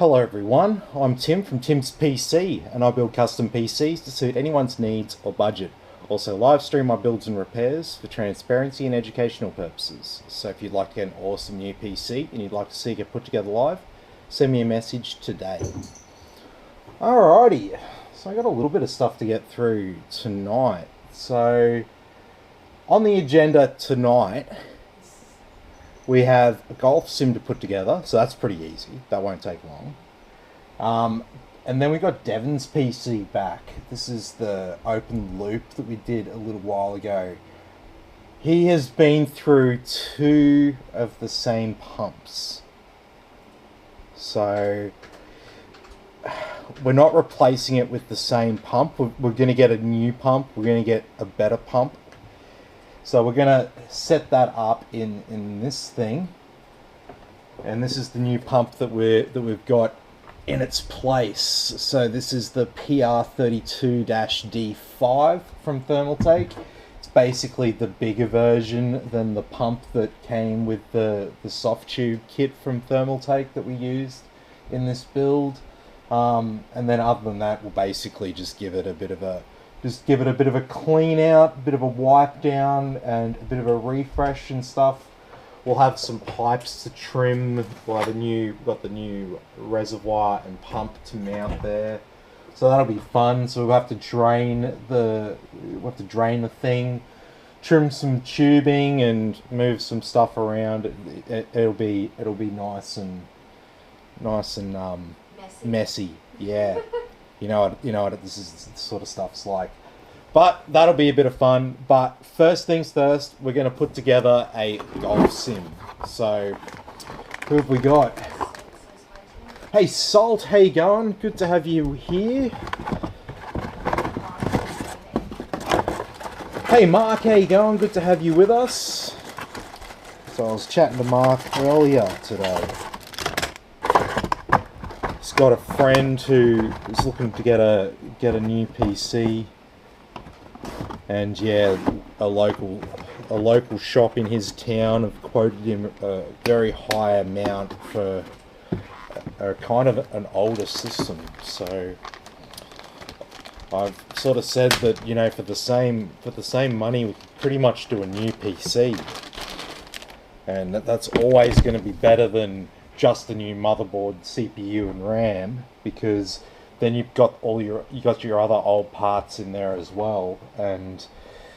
Hello everyone, I'm Tim from Tim's PC and I build custom PCs to suit anyone's needs or budget. Also live stream my builds and repairs for transparency and educational purposes. So if you'd like to get an awesome new PC and you'd like to see it get put together live, send me a message today. Alrighty, so I got a little bit of stuff to get through tonight. So on the agenda tonight, we have a golf sim to put together, so that's pretty easy. That won't take long. And then we got Devan's PC back. This is the open loop that we did a little while ago. He has been through 2 of the same pumps. So we're not replacing it with the same pump. We're going to get a new pump. We're going to get a better pump. So we're going to set that up in this thing, and this is the new pump that we've got in its place. So this is the PR32-D5 from Thermaltake. It's basically the bigger version than the pump that came with the soft tube kit from Thermaltake that we used in this build. And then other than that, we'll basically just give it a bit of a clean out, a bit of a wipe down, and a bit of a refresh and stuff. We'll have some pipes to trim. We'll have got the new reservoir and pump to mount there, so that'll be fun. So we'll have to drain the thing, trim some tubing, and move some stuff around. It'll be nice and messy. Yeah. You know what this is, the sort of stuff's like. But that'll be a bit of fun. But first things first, we're going to put together a golf sim. So, who have we got? Hey Salt, how you going? Good to have you here. Hey Mark, how you going? Good to have you with us. So I was chatting to Mark earlier today. He's got a friend who is looking to get a new PC, and yeah, a local shop in his town have quoted him a very high amount for a kind of an older system. So I've sort of said that, you know, for the same money, we could pretty much do a new PC, and that's always going to be better than just the new motherboard, CPU, and RAM, because then you've got your other old parts in there as well. And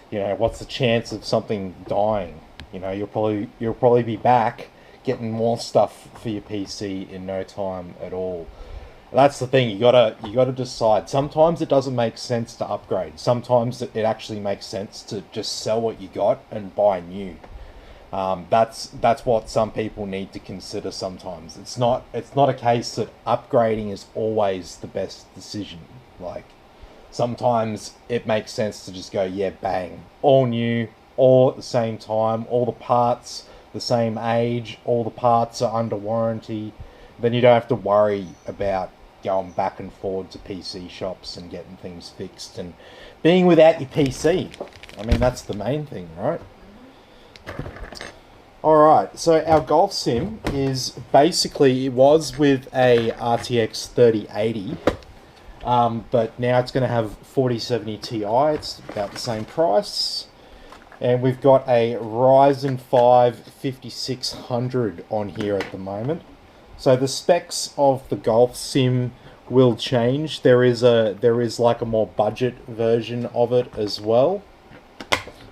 you know, what's the chance of something dying? You know, you'll probably be back getting more stuff for your PC in no time at all. That's the thing. You gotta decide. Sometimes it doesn't make sense to upgrade. Sometimes it actually makes sense to just sell what you got and buy new. That's what some people need to consider sometimes. It's not a case that upgrading is always the best decision. Like, sometimes it makes sense to just go, yeah, bang, all new, all at the same time, all the parts the same age, all the parts are under warranty. Then you don't have to worry about going back and forward to PC shops and getting things fixed and being without your PC. I mean, that's the main thing, right? Alright, so our golf sim is basically, it was with a RTX 3080, but now it's going to have 4070 Ti. It's about the same price. And we've got a Ryzen 5 5600 on here at the moment. So the specs of the golf sim will change. There is like a more budget version of it as well.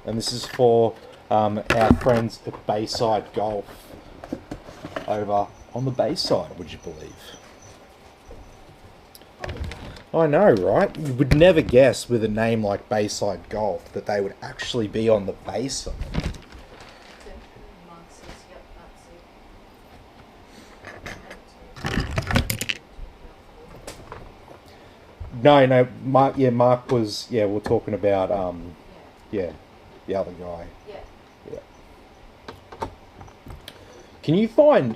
And this is for our friends at Bayside Golf over on the Bayside, would you believe? I know, right? You would never guess with a name like Bayside Golf that they would actually be on the Bayside. No, Mark was, we're talking about, the other guy. Yeah. Can you find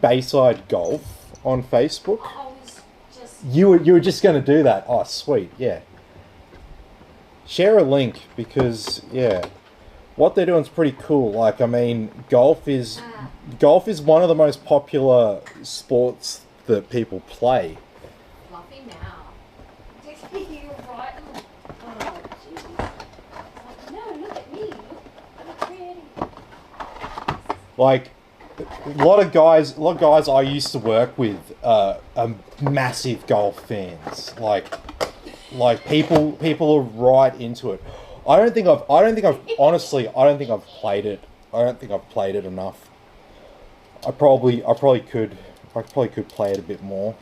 Bayside Golf on Facebook? You were just going to do that. Oh, sweet. Yeah. Share a link, because what they're doing is pretty cool. Like, I mean, golf is one of the most popular sports that people play. Fluffy now. You're right. Oh, jeez. Like, no, look at me. I'm creating. Like, a lot of guys I used to work with are massive golf fans. Like people are right into it. I don't think I've played it. I don't think I've played it enough. I probably could play it a bit more.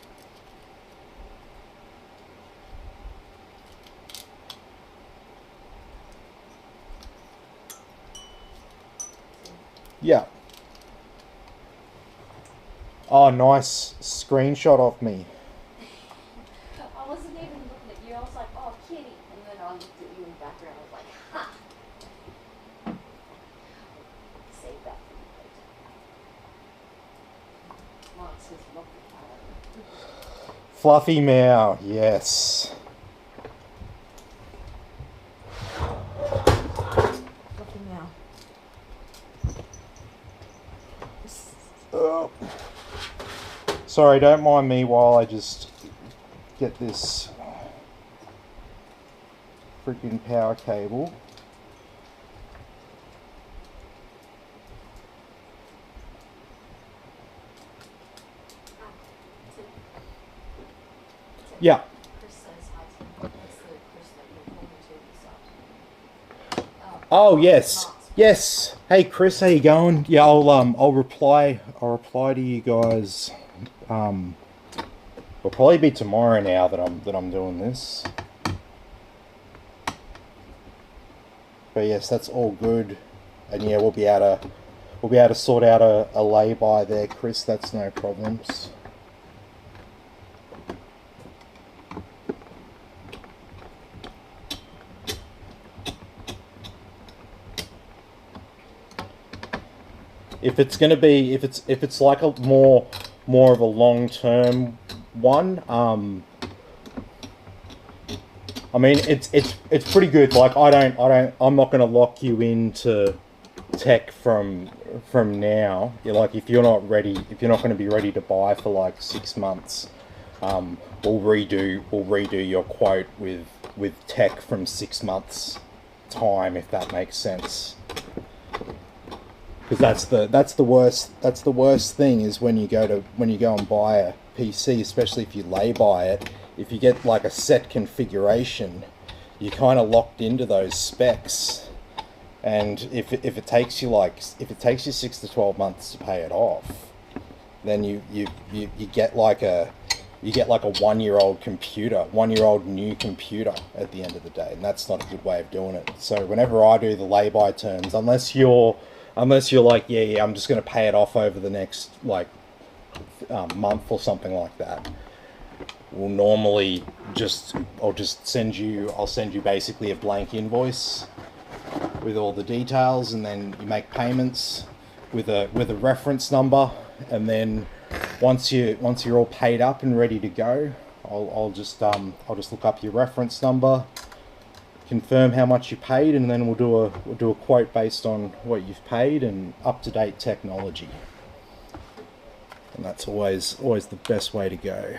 Yeah. Oh, nice screenshot of me. I wasn't even looking at you. I was like, oh, kitty. And then I looked at you in the background. I was like, ha. Save that for you later. Well, it says Fluffy Meow, yes. Fluffy Meow. Sorry, don't mind me while I just get this freaking power cable. Yeah. Chris says hi to you. That's the Chris that you're talking to this afternoon. Oh yes, yes. Hey Chris, how you going? Yeah, I'll reply to you guys. It'll probably be tomorrow now that I'm doing this. But yes, that's all good, and yeah, we'll be able to sort out a lay-by there, Chris. That's no problems. If it's gonna be, if it's like a more of a long-term one, I mean it's pretty good. Like I'm not gonna lock you into tech from now. You're like, if you're not going to be ready to buy for like 6 months, we'll redo your quote with tech from 6 months time, if that makes sense. Because that's the worst thing is when you go and buy a PC, especially if you lay by it. If you get like a set configuration, you're kind of locked into those specs, and if it takes you 6 to 12 months to pay it off, then you get like a 1-year-old new computer at the end of the day, and that's not a good way of doing it. So whenever I do the lay-by terms, unless you're like, yeah, I'm just going to pay it off over the next like month or something like that, we'll normally I'll send you basically a blank invoice with all the details, and then you make payments with a reference number, and then once you're all paid up and ready to go, I'll just look up your reference number, confirm how much you paid, and then we'll do a quote based on what you've paid and up-to-date technology. And that's always the best way to go.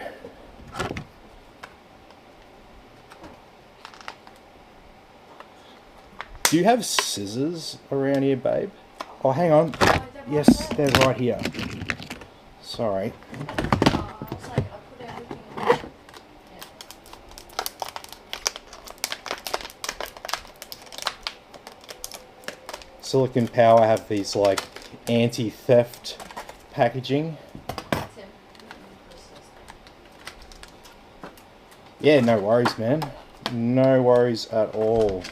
Do you have scissors around here, babe? Oh, hang on. Yes, they're right here. Sorry. Silicon Power have these like anti-theft packaging. Yeah, no worries, man. No worries at all.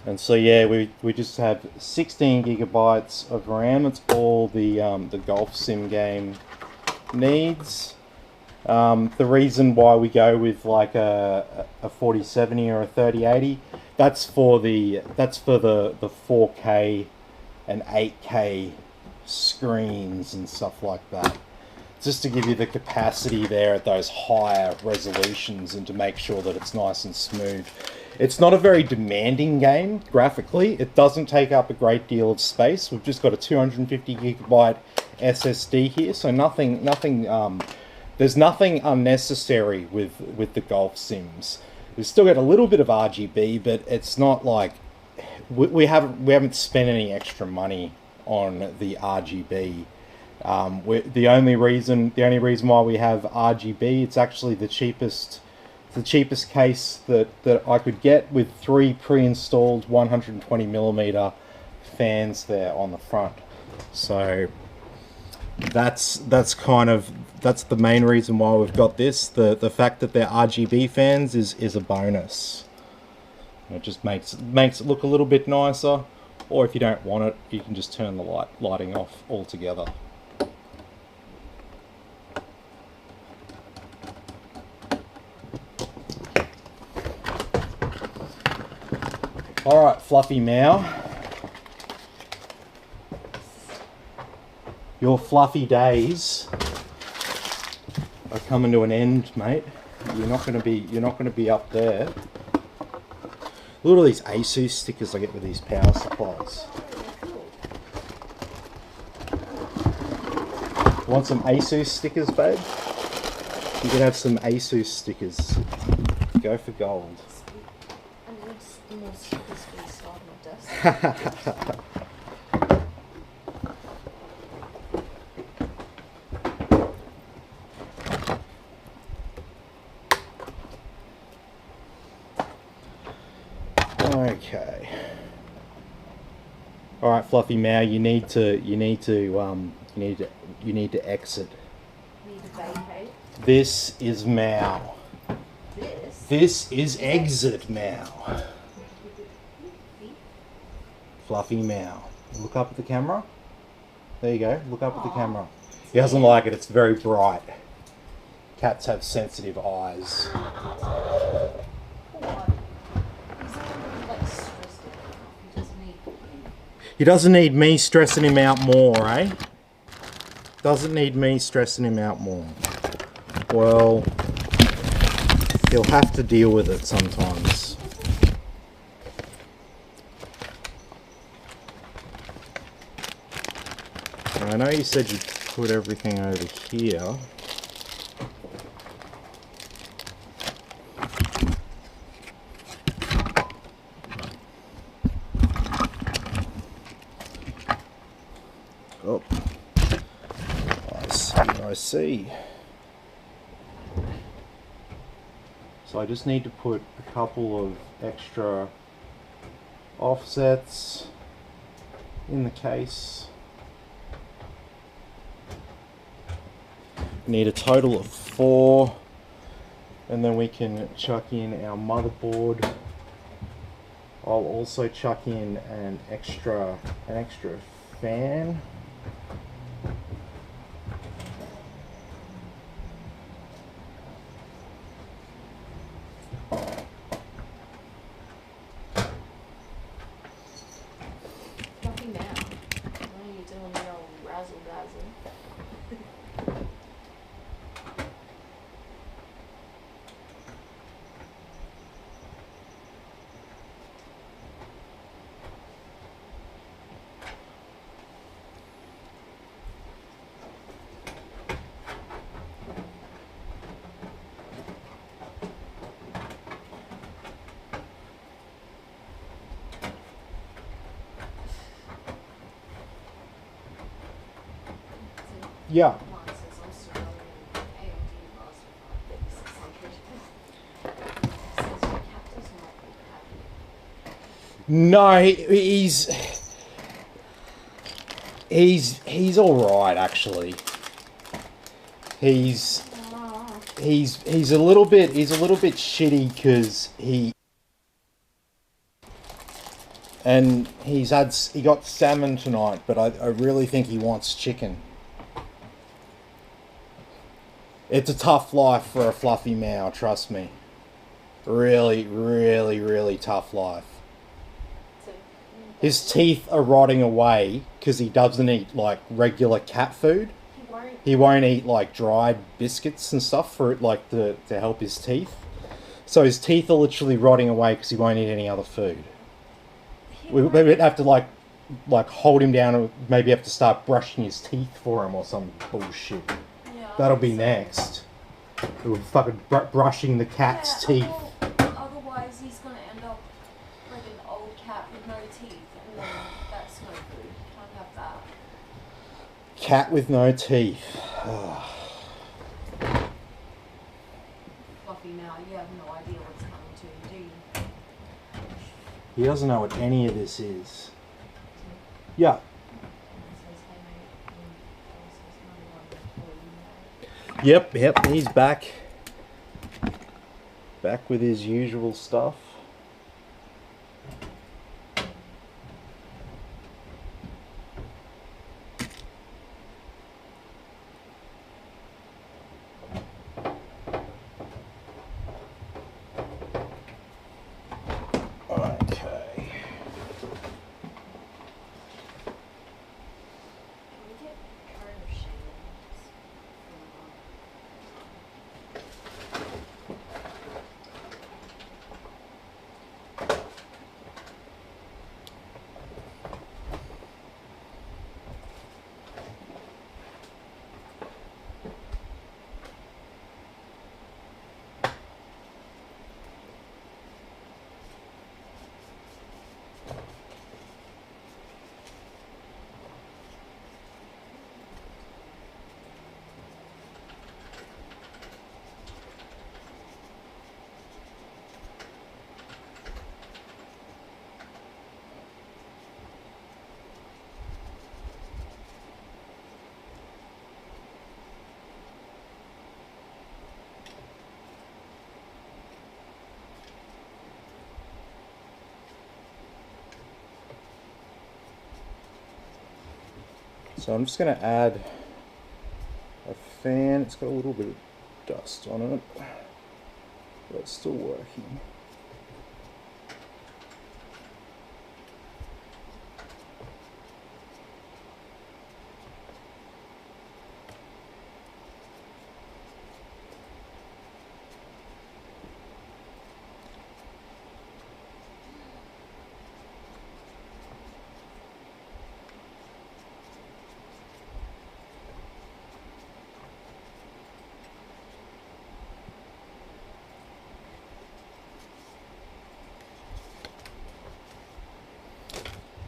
And so yeah, we just have 16 gigabytes of RAM. It's all the golf sim game needs. The reason why we go with like a 4070 or a 3080, that's for the 4K and 8K screens and stuff like that. just to give you the capacity there at those higher resolutions and to make sure that it's nice and smooth. It's not a very demanding game graphically. It doesn't take up a great deal of space. We've just got a 250 gigabyte SSD here, so there's nothing unnecessary with the golf sims. We've still got a little bit of RGB, but it's not like we haven't spent any extra money on the RGB. The only reason why we have RGB, it's actually the cheapest case that I could get, with 3 pre-installed 120mm fans there on the front. So that's the main reason why we've got this. The fact that they're RGB fans is a bonus. It just makes it look a little bit nicer. Or if you don't want it, you can just turn the lighting off altogether. Alright, Fluffy Meow. Your fluffy days are coming to an end, mate. You're not gonna be up there. Look at all these ASUS stickers I get with these power supplies. Want some ASUS stickers, babe? You can have some ASUS stickers. Go for gold. Okay. All right, Fluffy Meow, you need to exit. This is Meow. This is exit Meow. Fluffy Meow. Look up at the camera. There you go. Look up at the camera. He doesn't like it. It's very bright. Cats have sensitive eyes. He doesn't need me stressing him out more, eh? Doesn't need me stressing him out more. Well, he'll have to deal with it sometimes. I know you said you'd put everything over here. Oh, I see. So I just need to put a couple of extra offsets in the case. Need a total of 4, and then we can chuck in our motherboard. I'll also chuck in an extra fan. Nothing now. What are you doing, your old razzle dazzle? Yeah. No, he's all right actually. He's a little bit shitty because he got salmon tonight, but I really think he wants chicken. It's a tough life for a Fluffy Meow, trust me. Really, really, really tough life. His teeth are rotting away because he doesn't eat like regular cat food. He won't he won't eat like dried biscuits and stuff for it, like to help his teeth. So his teeth are literally rotting away because he won't eat any other food. We'd have to like hold him down and maybe have to start brushing his teeth for him or some bullshit. Yeah, That'll be next. We're fucking brushing the cat's teeth. Otherwise, he's gonna end up like an old cat with no teeth, and then that's no good. Can't have that. Cat with no teeth. Fluffy, now you have no idea what's coming to you, do you? He doesn't know what any of this is. Yeah. Yep, he's back. Back with his usual stuff. Okay. So I'm just going to add a fan. It's got a little bit of dust on it, but it's still working.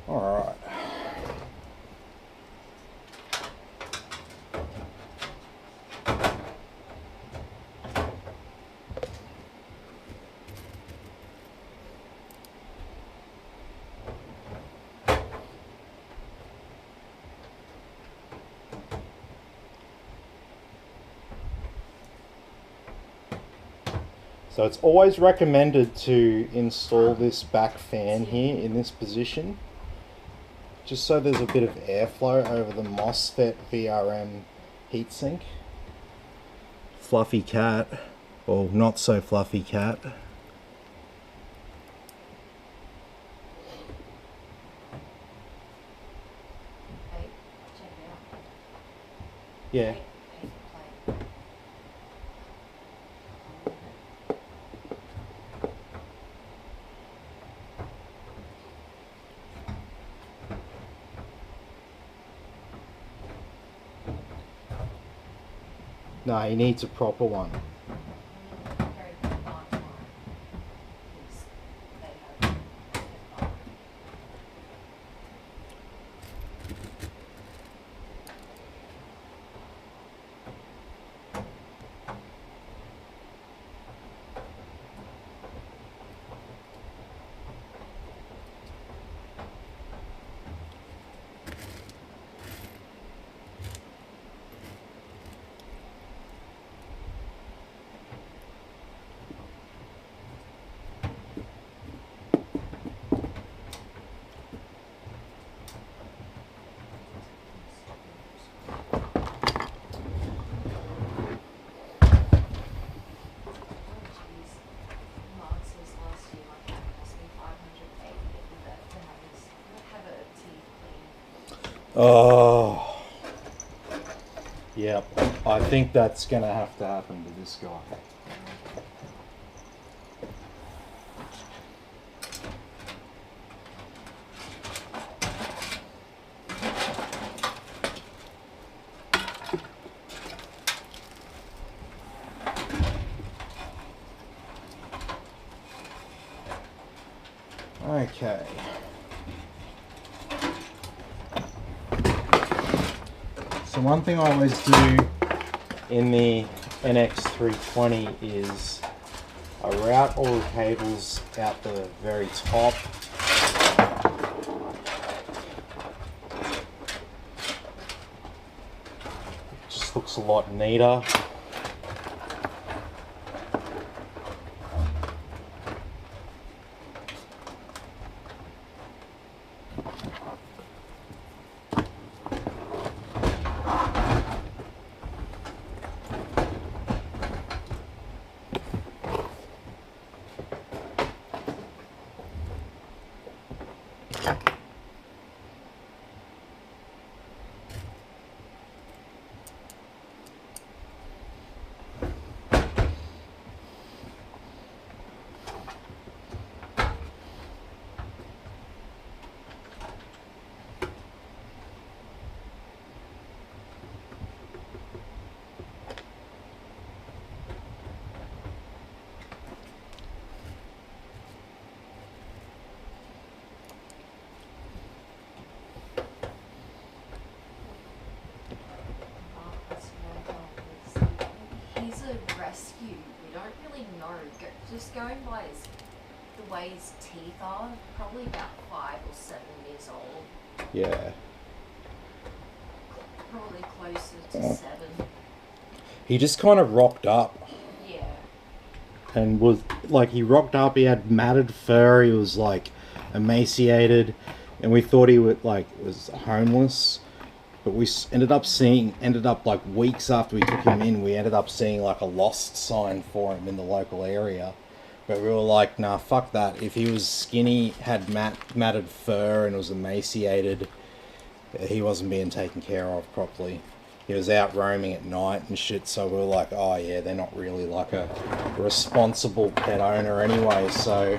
All right. So it's always recommended to install this back fan here in this position, just so there's a bit of airflow over the MOSFET VRM heatsink. Fluffy cat, or not so fluffy cat. Hey, check it out. Yeah. Hey, play. No, he needs a proper one. Very good bar tomorrow. Because they have a good bar. Oh. Yep, I think that's gonna have to happen to this guy. Okay. So one thing I always do in the NX320 is I route all the cables out the very top. It just looks a lot neater. He's a rescue. We don't really know. Just going by the way his teeth are, probably about 5 or 7 years old. Yeah. Probably closer to 7. He just kind of rocked up. Yeah. And was like, he rocked up, he had matted fur, he was like emaciated, and we thought he would was homeless. But we ended up like weeks after we took him in, we ended up seeing like a lost sign for him in the local area. But we were like, nah, fuck that. If he was skinny, had matted fur, and was emaciated, he wasn't being taken care of properly. He was out roaming at night and shit, so we were like, oh yeah, they're not really like a responsible pet owner anyway, so...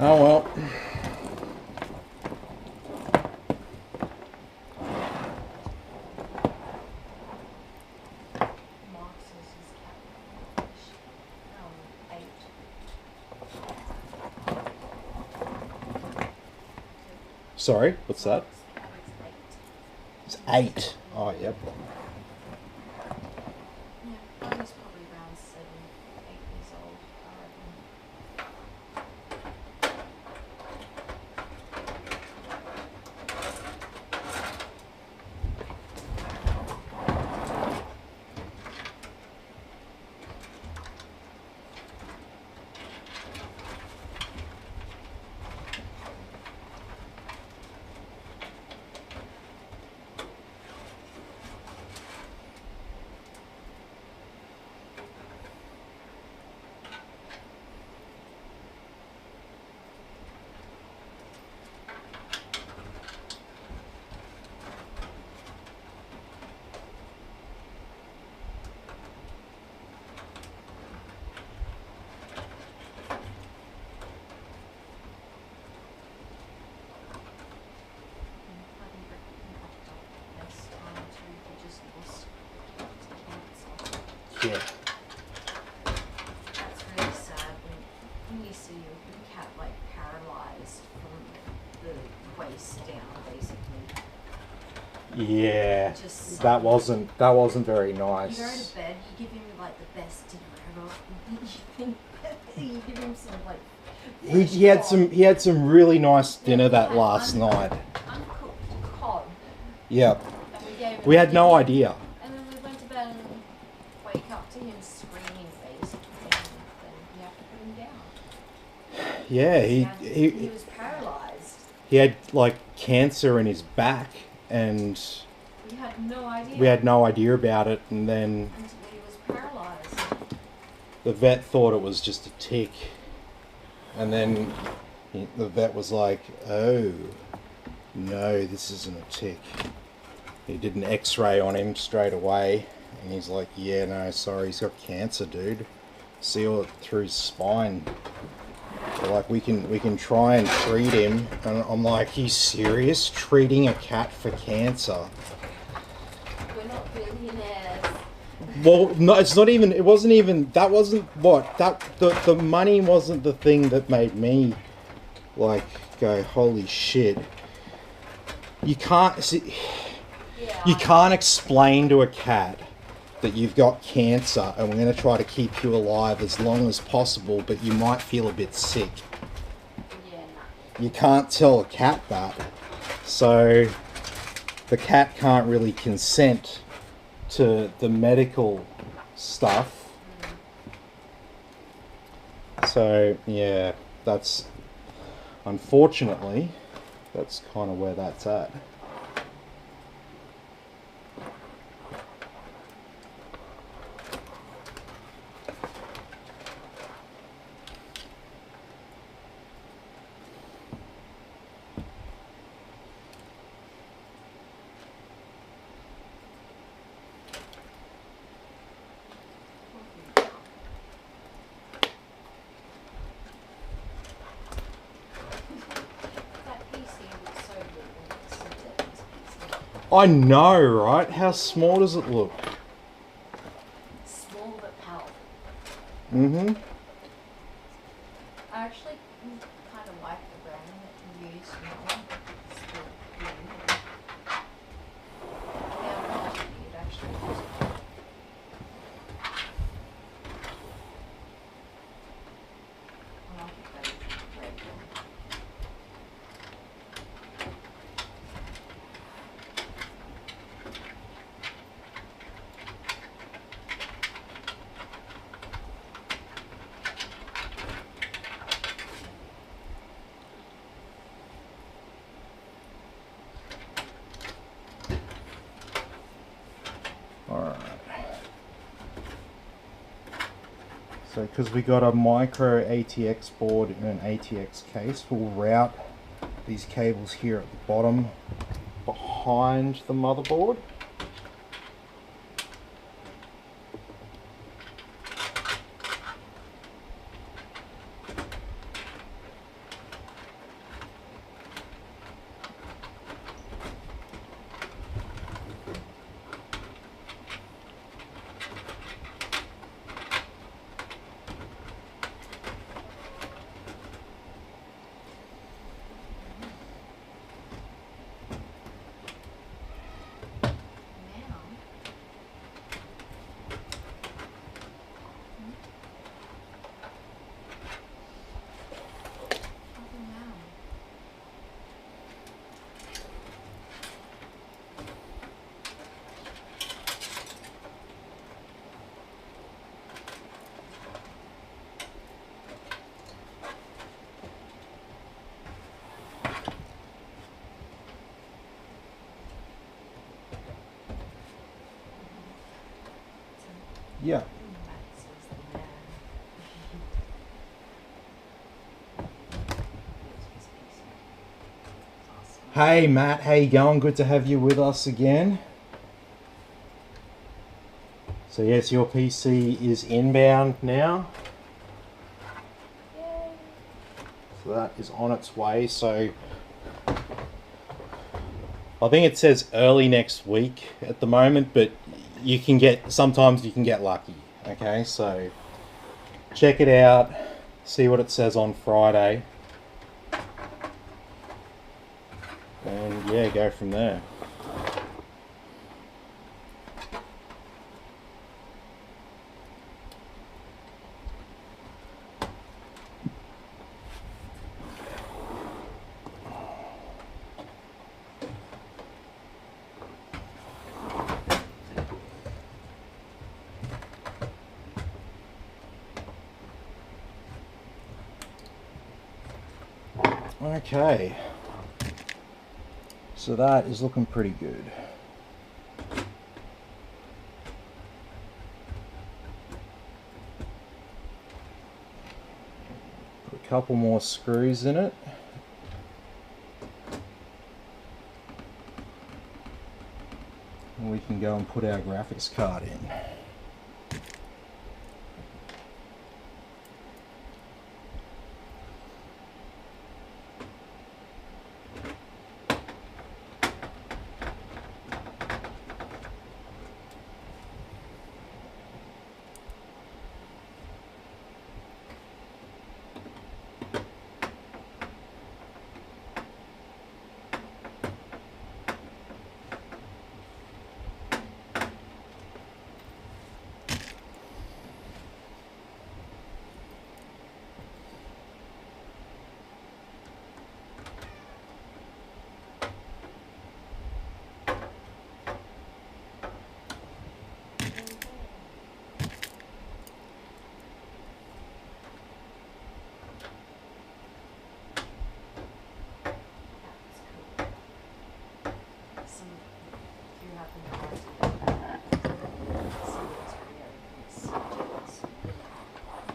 Oh well. Sorry, what's that? It's 8. Oh, yep. Yeah, I was probably around 7, 8 years old, I Yeah. That's really sad when you see a cat like paralyzed from the waist down, basically. Yeah. Just that wasn't very nice. You go to bed, you give him like the best dinner ever. You give him some like. He had some really nice dinner that last night. Uncooked cod. Yeah. And we gave him We had no idea. And then we went to bed and wake up to him screaming basically, and then we have to put him down. Yeah, He was paralyzed. he had like cancer in his back, and We had no idea. we had no idea about it, and then Until he was paralyzed. the vet thought it was just a tick, and then the vet was like, oh no, this isn't a tick. He did an x-ray on him straight away, and he's like, yeah, no, sorry, he's got cancer, dude. See all through his spine. So like, we can try and treat him. And I'm like, you serious? Treating a cat for cancer? We're not billionaires. Well, no, it's not even, it wasn't even, that wasn't what, the money wasn't the thing that made me, like, go, holy shit. You can't, see, you can't explain to a cat that you've got cancer and we're going to try to keep you alive as long as possible, but you might feel a bit sick. Yeah, You can't tell a cat that. So the cat can't really consent to the medical stuff. So yeah, that's, unfortunately, that's kind of where that's at. I know, right? How small does it look? Small but powerful. Mm-hmm. I actually kind of like the brand that you use now. It's still good. Yeah, well, you'd actually use it. I like it better than red one. Alright. So because we got a micro ATX board and an ATX case, we'll route these cables here at the bottom behind the motherboard. Yeah. Hey Matt, how you going? Good to have you with us again. So yes, your PC is inbound now. Yay. So that is on its way. So I think it says early next week at the moment, but you can get, sometimes you can get lucky. Okay, so check it out, see what it says on Friday, and yeah, go from there. Okay, so that is looking pretty good. Put a couple more screws in it. we can go and put our graphics card in.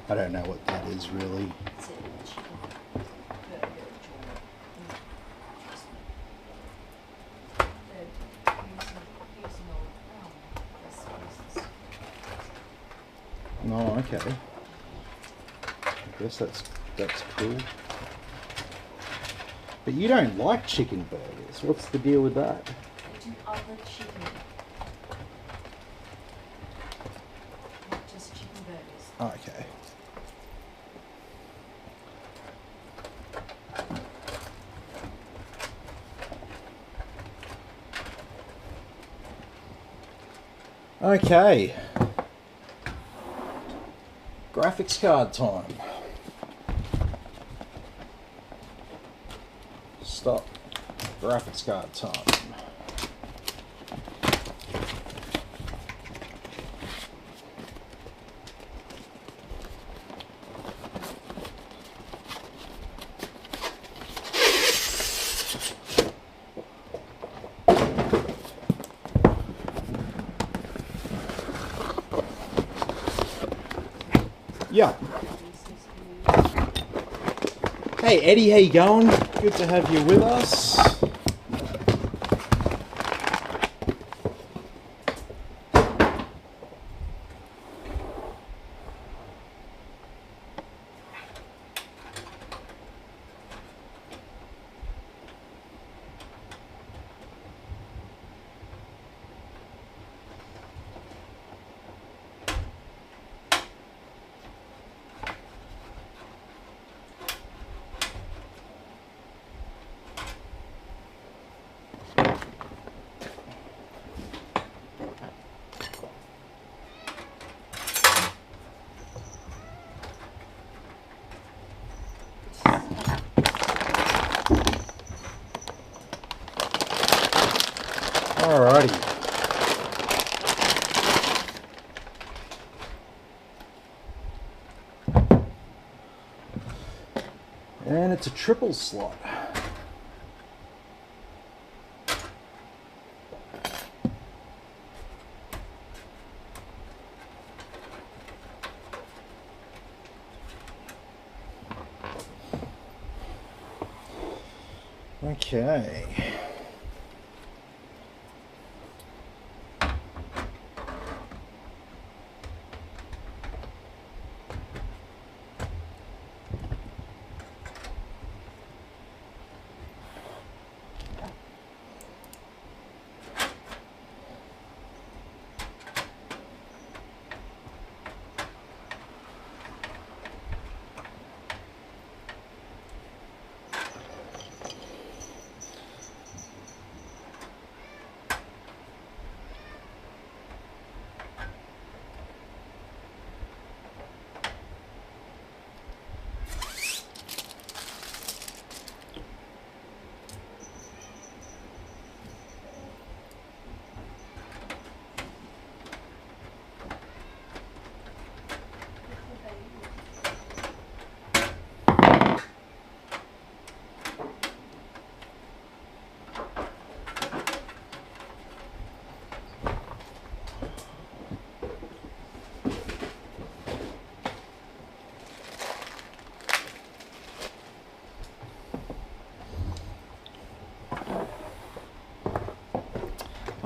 I don't know what that is really. Oh, okay. I guess that's cool. But you don't like chicken burgers. What's the deal with that? I do other chicken. Not just chicken burgers. Oh, okay. Okay. Graphics card time. Stop. Graphics card time. Yeah. Hey Eddie, how you going? Good to have you with us. Alrighty. And it's a triple slot. Okay.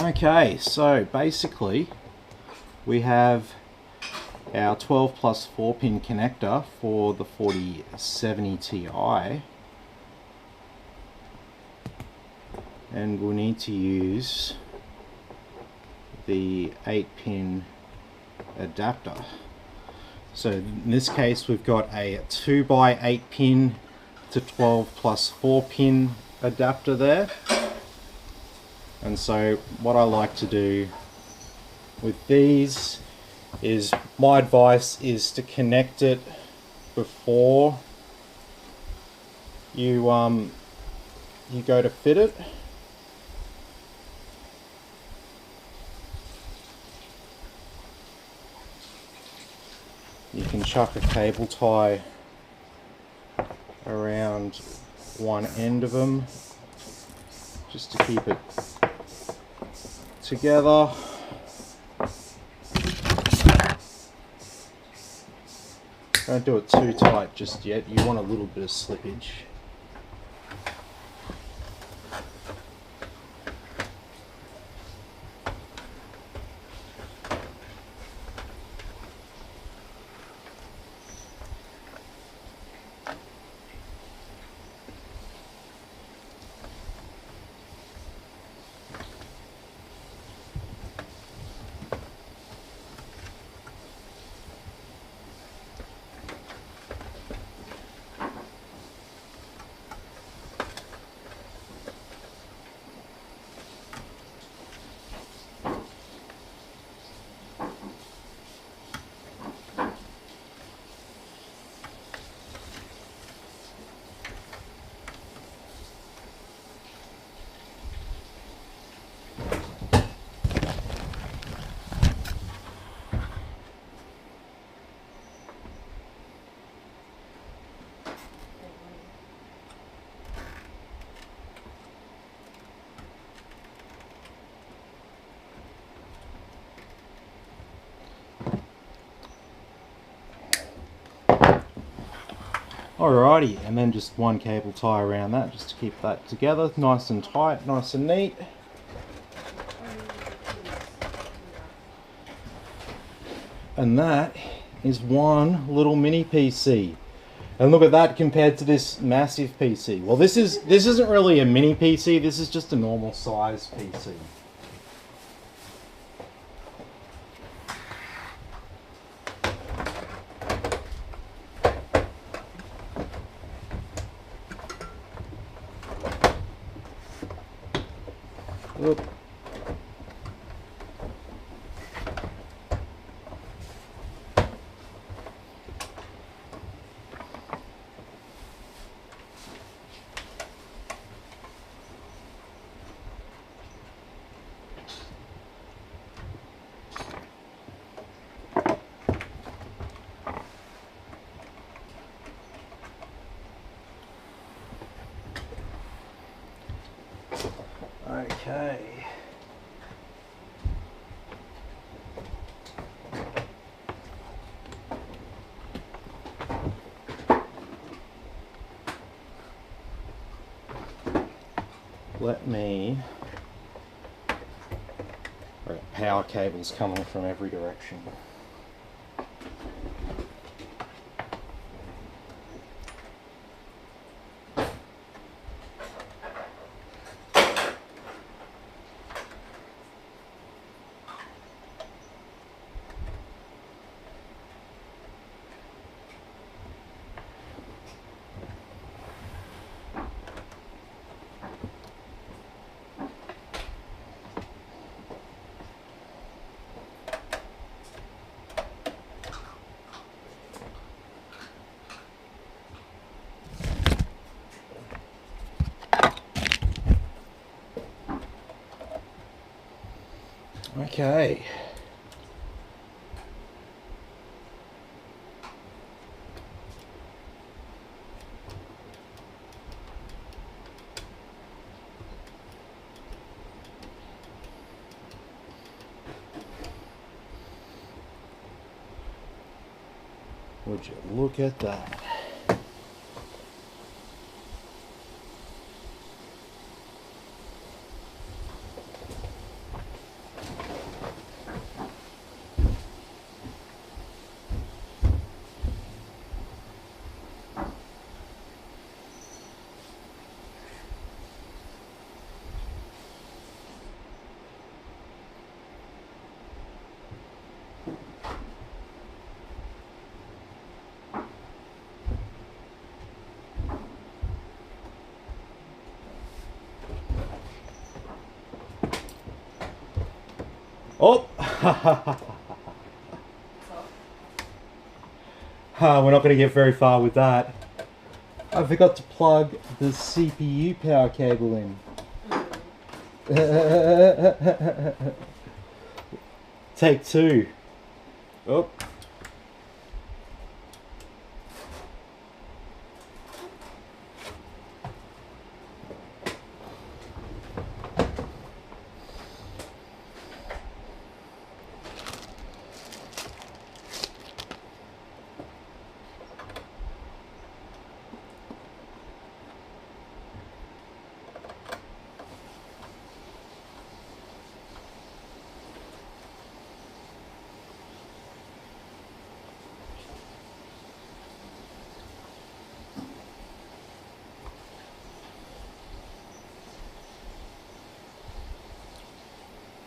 Okay, so basically we have our 12 plus 4 pin connector for the 4070 Ti, and we'll need to use the 8 pin adapter. So in this case we've got a 2x8 pin to 12 plus 4 pin adapter there. And so what I like to do with these is, my advice is to connect it before you go to fit it. You can chuck a cable tie around one end of them just to keep it together. Don't do it too tight just yet, you want a little bit of slippage. Alrighty, and then just one cable tie around that just to keep that together, nice and tight, nice and neat. And that is one little mini PC. And look at that compared to this massive PC. Well, this isn't really a mini PC, this is just a normal size PC. Oop. Okay. Let me... Right, power cables coming from every direction. Okay. Would you look at that? Oh! We're not going to get very far with that. I forgot to plug the CPU power cable in. Take two. Oh.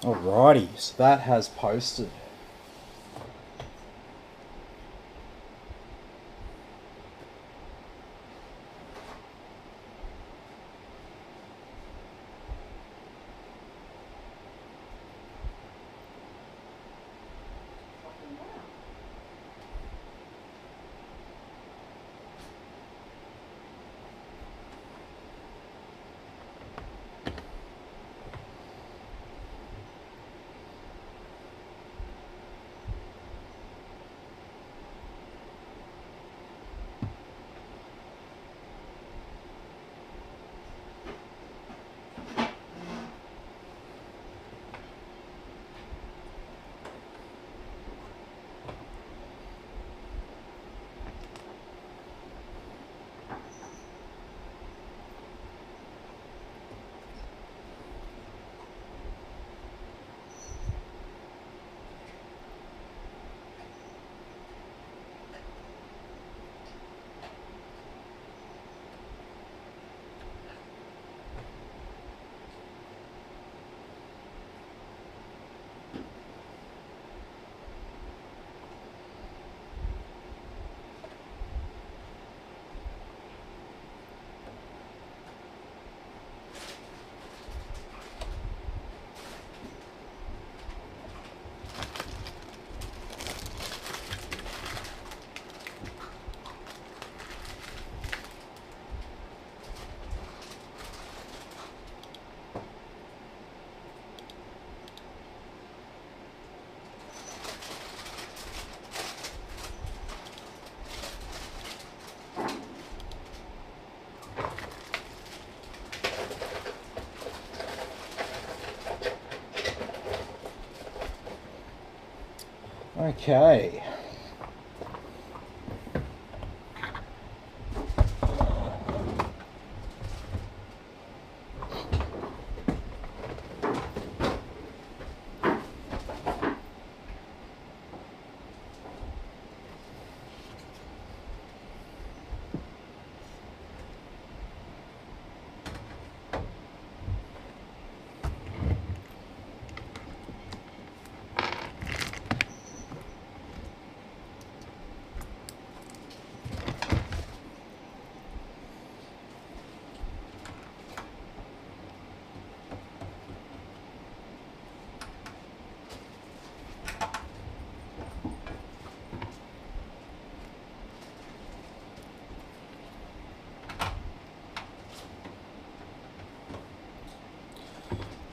Alrighty, so that has posted. Okay.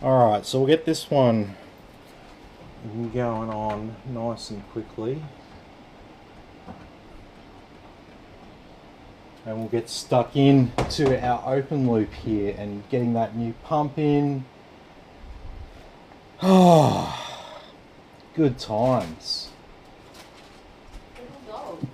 Alright, so we'll get this one going on nice and quickly. And we'll get stuck in to our open loop here and getting that new pump in. Oh, good times. Little dog.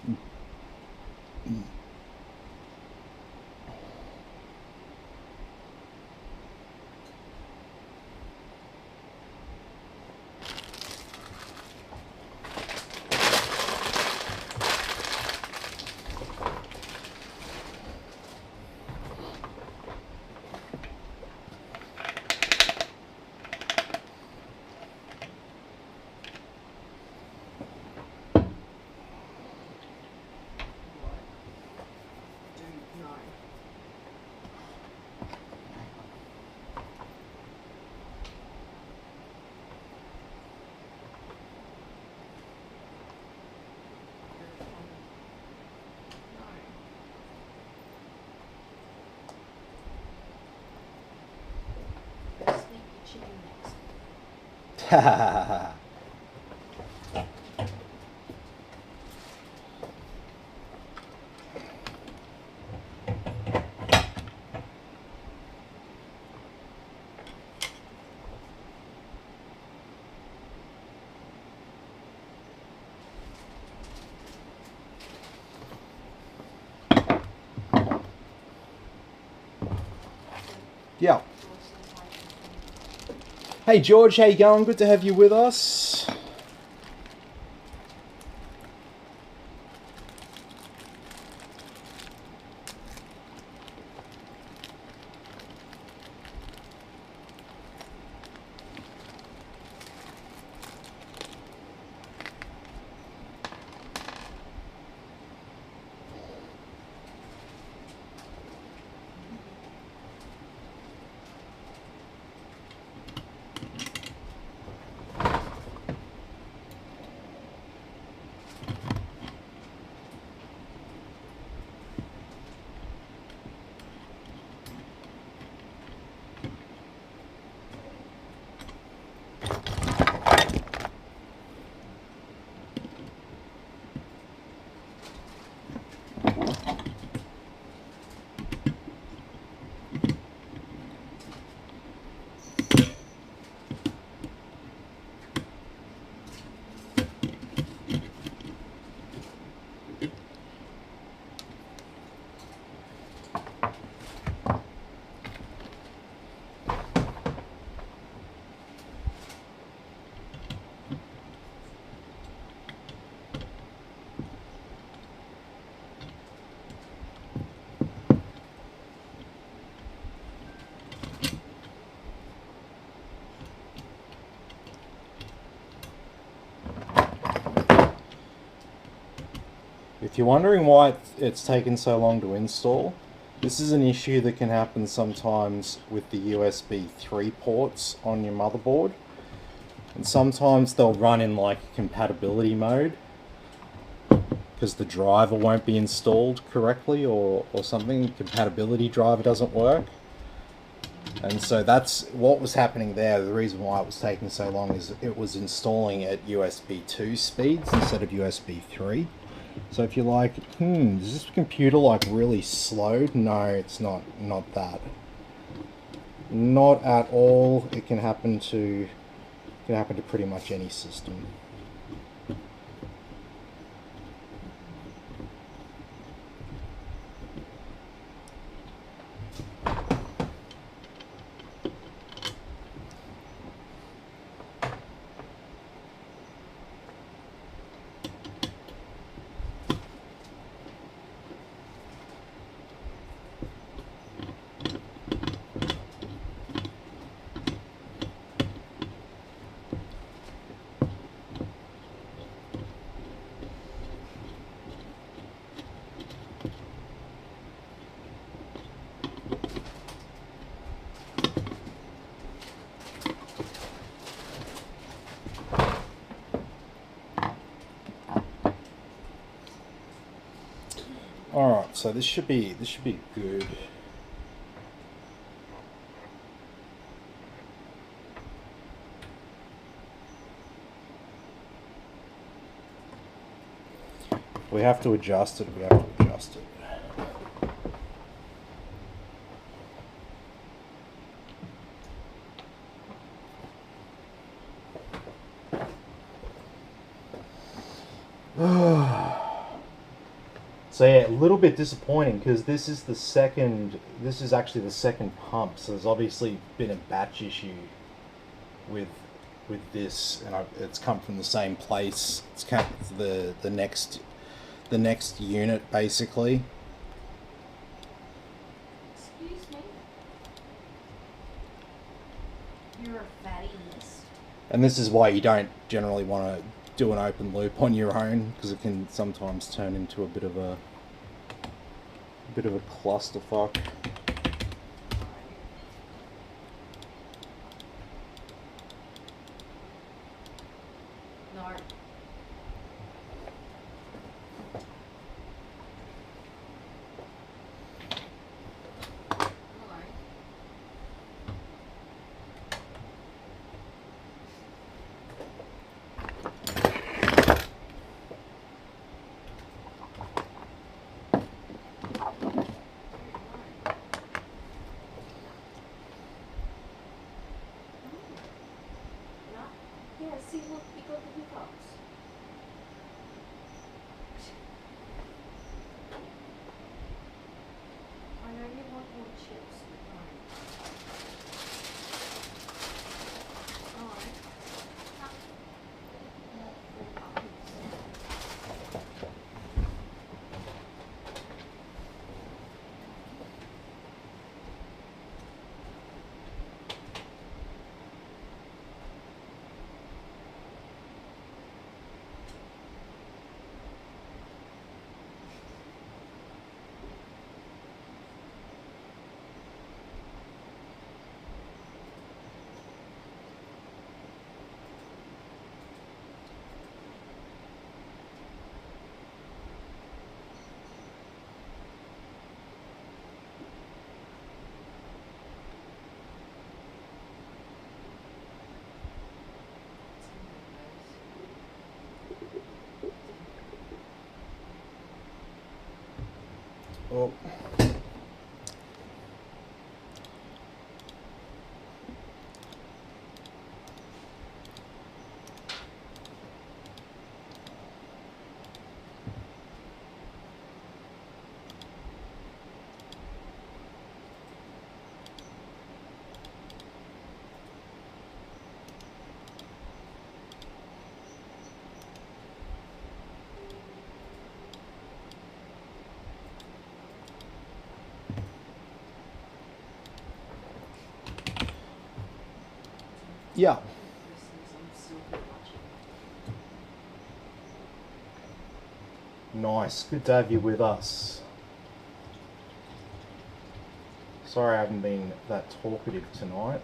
Yeah. Hey George, how you going? Good to have you with us. If you're wondering why it's taken so long to install, this is an issue that can happen sometimes with the USB 3 ports on your motherboard. And sometimes they'll run in like compatibility mode because the driver won't be installed correctly or something. Compatibility driver doesn't work. And so that's what was happening there. The reason why it was taking so long is it was installing at USB 2 speeds instead of USB 3. So if you're like, is this computer like really slow? No, it's not that. Not at all. It can happen to pretty much any system. Alright, so this should be good. We have to adjust it, So yeah, a little bit disappointing because this is actually the second pump, so there's obviously been a batch issue with this, and it's come from the same place. It's come the next unit basically. Excuse me? You're a fatty miss. And this is why you don't generally want to do an open loop on your own, because it can sometimes turn into a bit of a clusterfuck. No. See, look, you got the hiccups. I know you want more chips, but no. Alright. Not full buckets. Oh. Yeah. Nice. Good to have you with us. Sorry I haven't been that talkative tonight.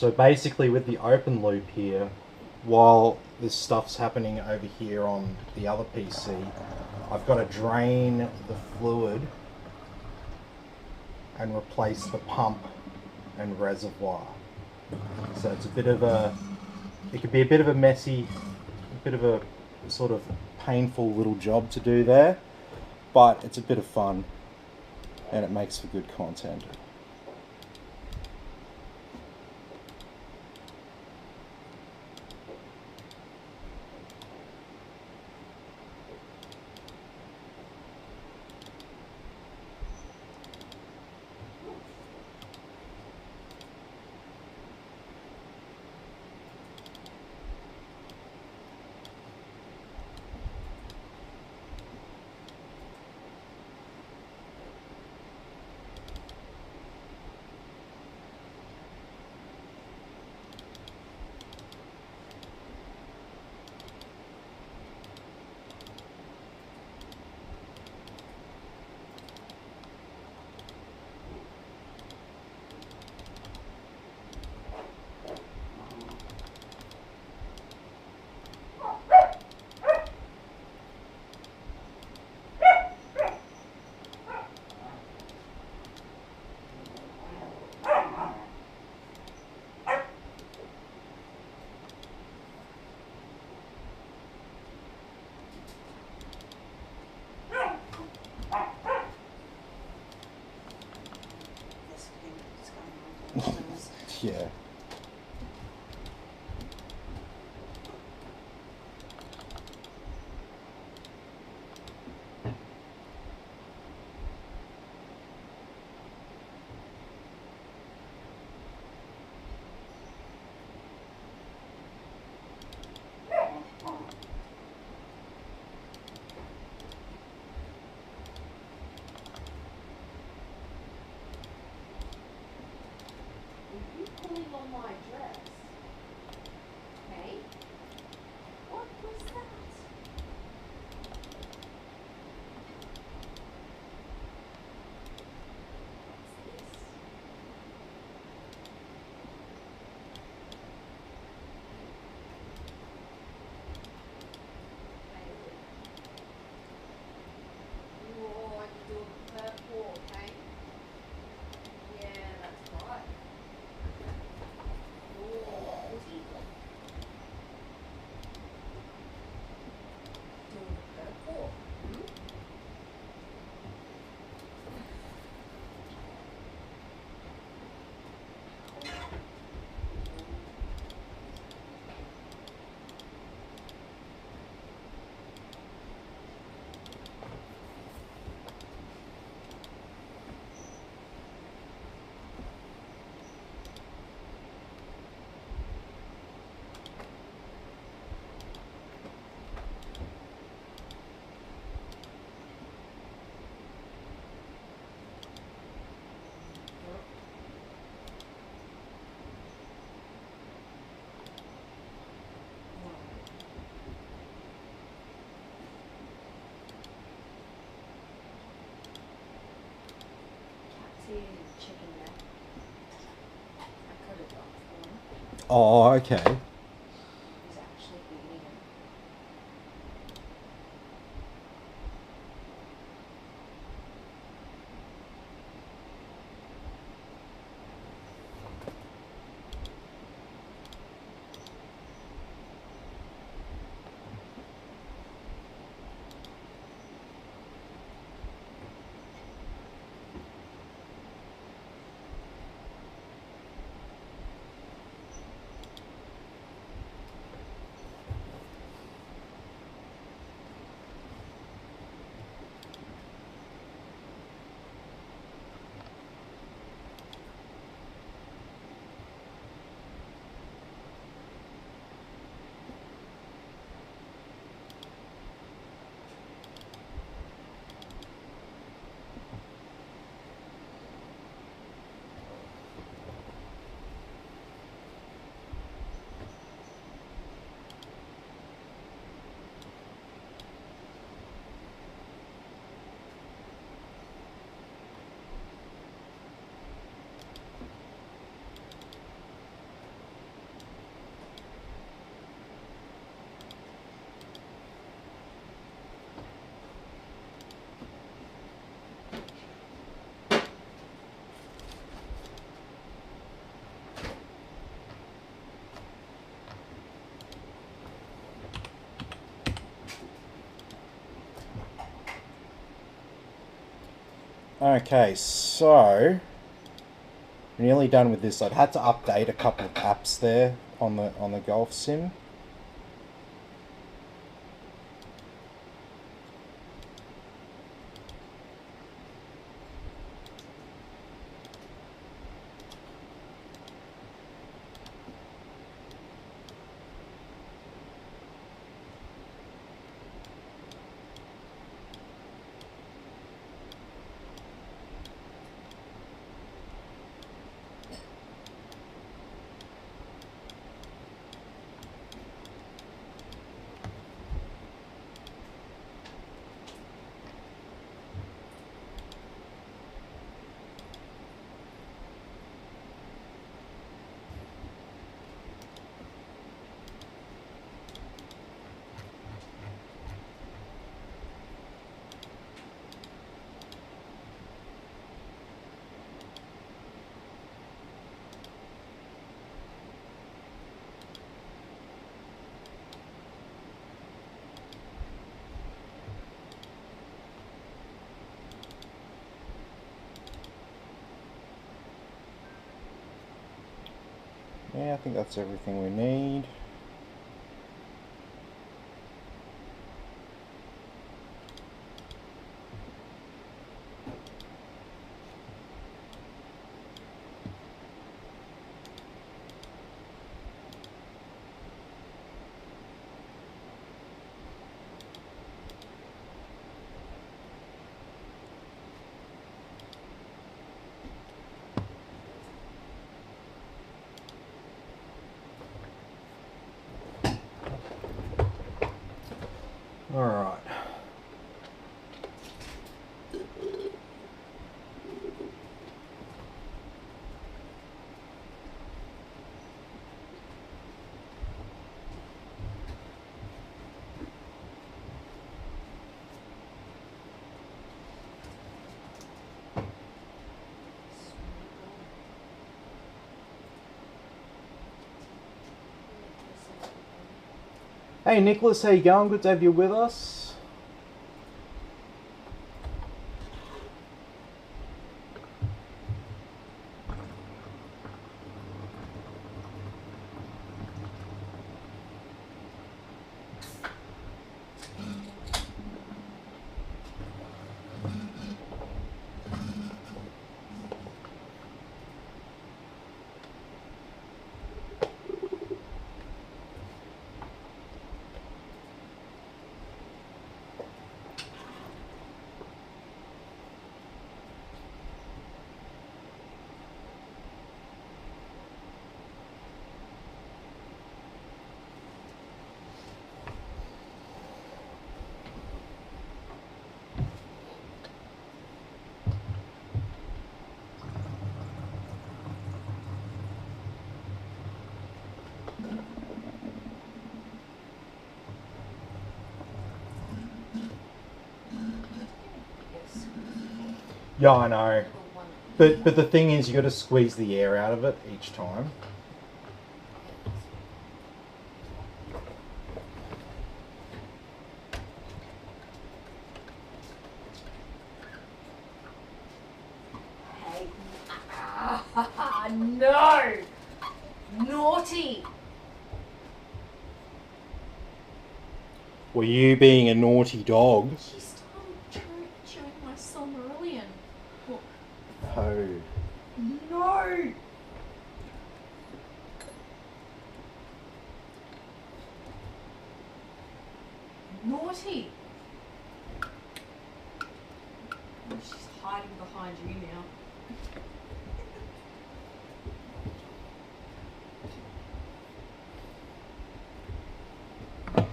So basically with the open loop here, while this stuff's happening over here on the other PC, I've got to drain the fluid and replace the pump and reservoir. So it's a bit of a, it could be a bit of a messy, a bit of a sort of painful little job to do there, but it's a bit of fun and it makes for good content. Oh, okay. He's actually eating it. Okay, so nearly done with this. I'd had to update a couple of apps there on the golf sim. Yeah, I think that's everything we need. All right. Hey Nicholas, how you going? Good to have you with us. Yeah, I know. The one. But the thing is, you got to squeeze the air out of it each time. Hey. No! Naughty! Were you being a naughty dog? She started chewing my Silmarillion book. Oh. No! Naughty! Oh, she's hiding behind you now. Yeah,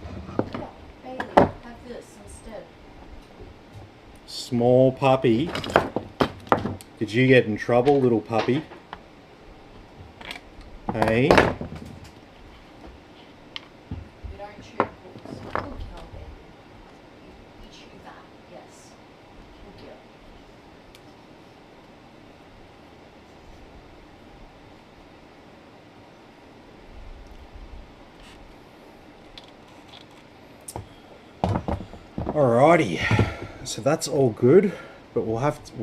Bailey, have this instead. Small puppy. Did you get in trouble, little puppy? Hey? We don't chew books. Good girl, Bailey. You chew that, yes. Good girl. Alrighty. So that's all good, but we'll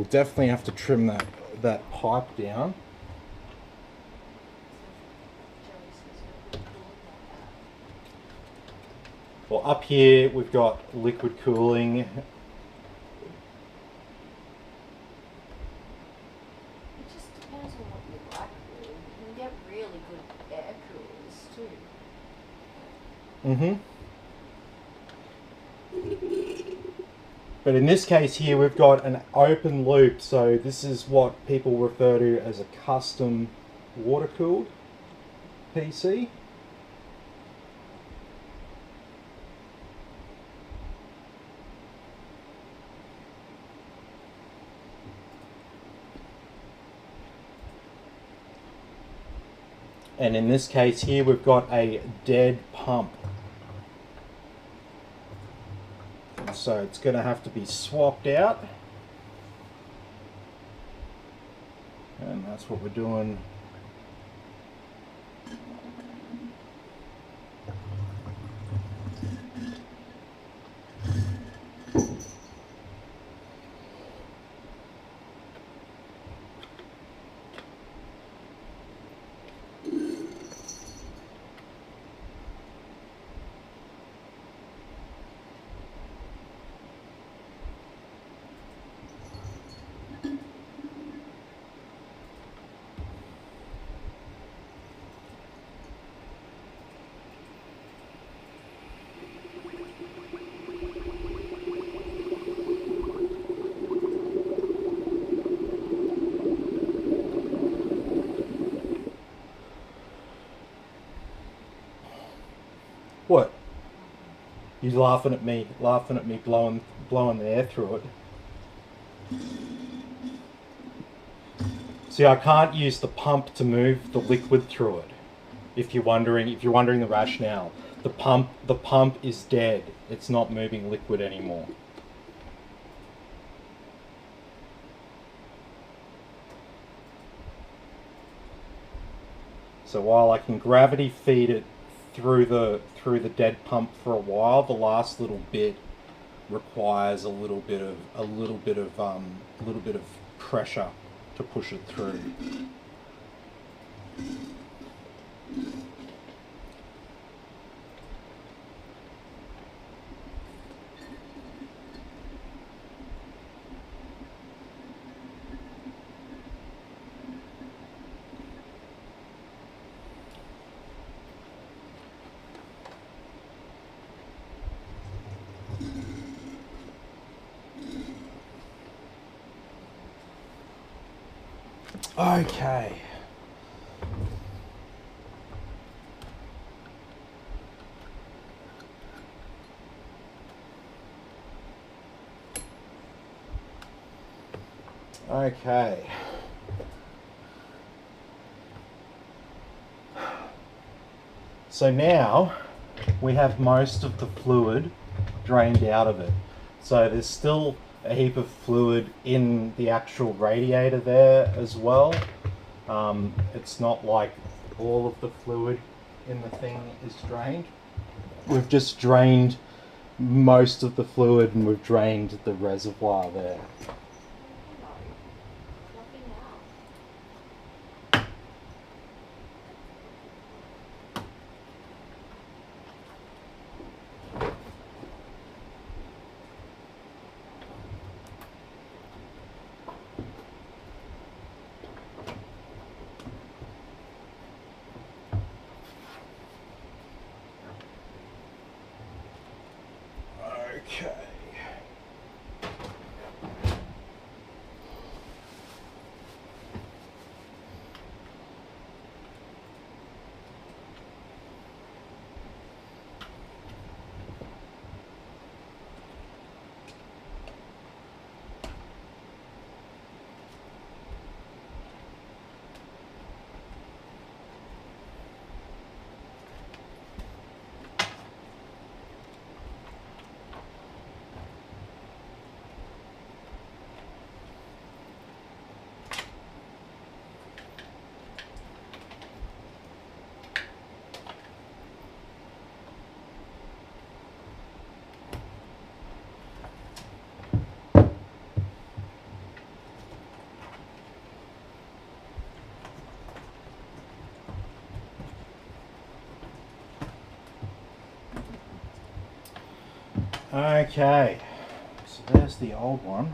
definitely have to trim that pipe down. Joey says we're good like that. Well, up here we've got liquid cooling. It just depends on what you like, really. You can get really good air coolers too. Mm-hmm. But in this case here, we've got an open loop, so this is what people refer to as a custom water-cooled PC. And in this case here, we've got a dead pump. So it's going to have to be swapped out. And that's what we're doing. What? You laughing at me blowing the air through it. See, I can't use the pump to move the liquid through it. If you're wondering the rationale, the pump is dead. It's not moving liquid anymore. So while I can gravity feed it through the dead pump for a while, the last little bit requires a little bit of pressure to push it through. Okay. Okay. So now we have most of the fluid drained out of it. So there's still a heap of fluid in the actual radiator there as well. It's not like all of the fluid in the thing is drained. We've just drained most of the fluid and we've drained the reservoir there. Okay. Okay, so there's the old one.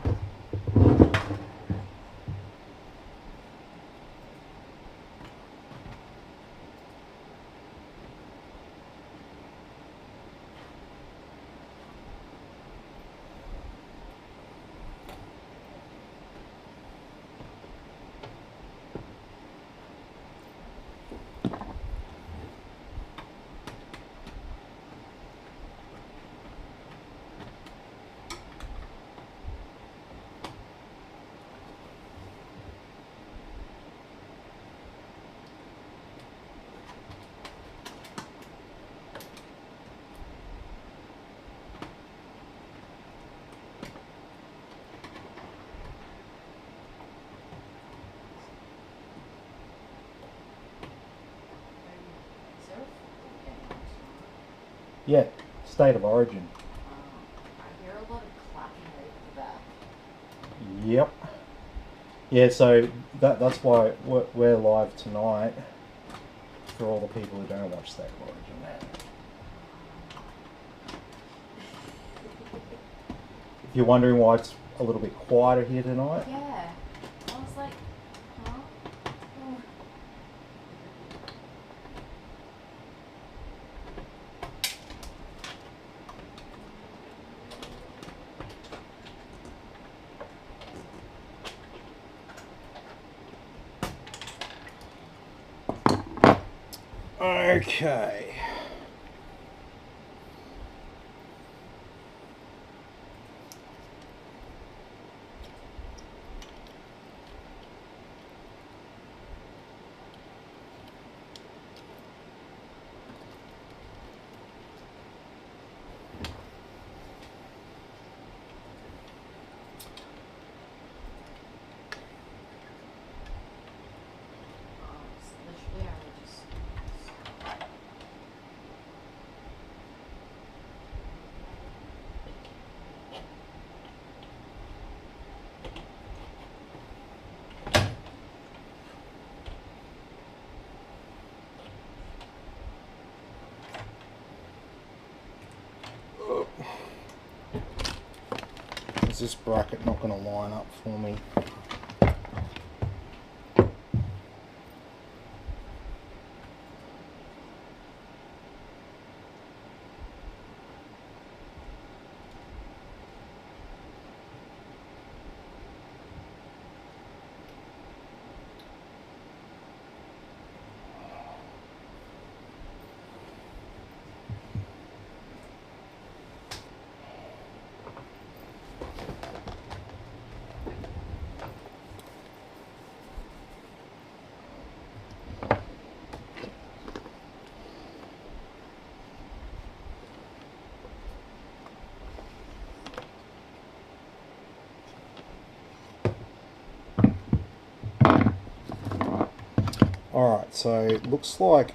Yeah, state of origin. I hear a lot of clapping over the back. Yep. Yeah, so that's why we're live tonight for all the people who don't watch State of Origin. If you're wondering why it's a little bit quieter here tonight, Yeah. I was like, huh? Oh. okay. Literally, I would just. Is this bracket not going to line up for me? Alright, so it looks like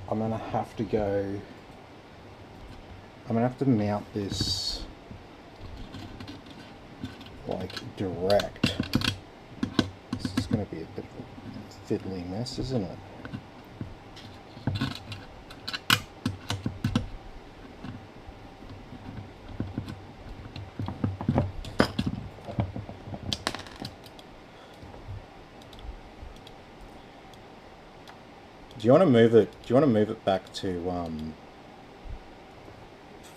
I'm gonna have to go. I'm gonna have to mount this like direct. This is gonna be a bit of a fiddly mess, isn't it? Do you want to move it? Do you want to move it back to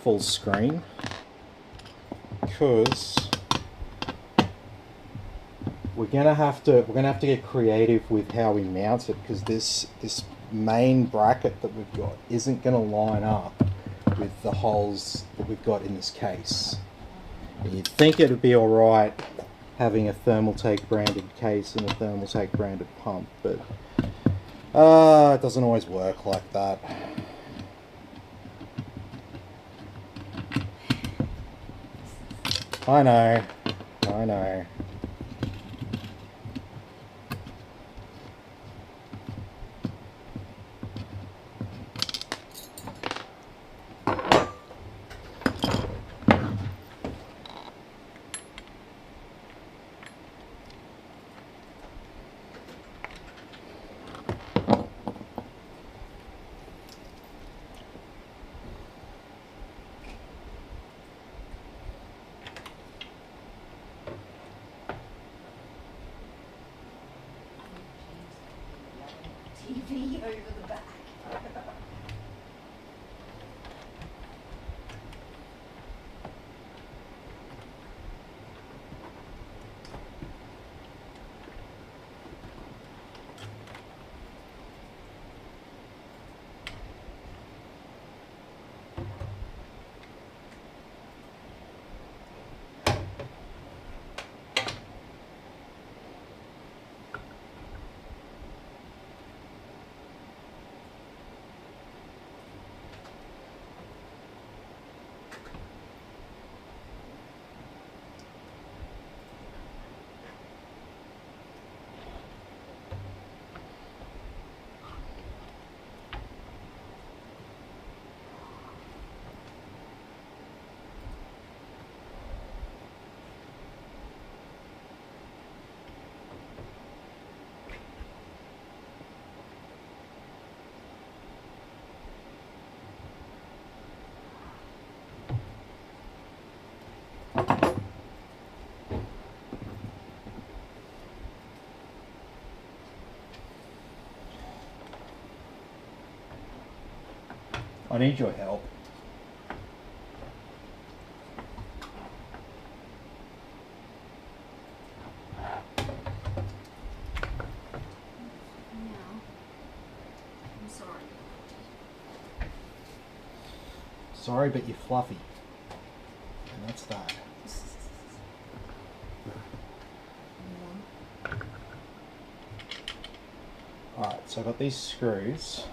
full screen? Because we're gonna have to get creative with how we mount it. Because this main bracket that we've got isn't gonna line up with the holes that we've got in this case. You'd think it'd be all right having a Thermaltake branded case and a Thermaltake branded pump, but it doesn't always work like that. I know. TV over the back. I need your help. No. I'm sorry. Sorry, but you're fluffy. And that's that. Alright, so I've got these screws.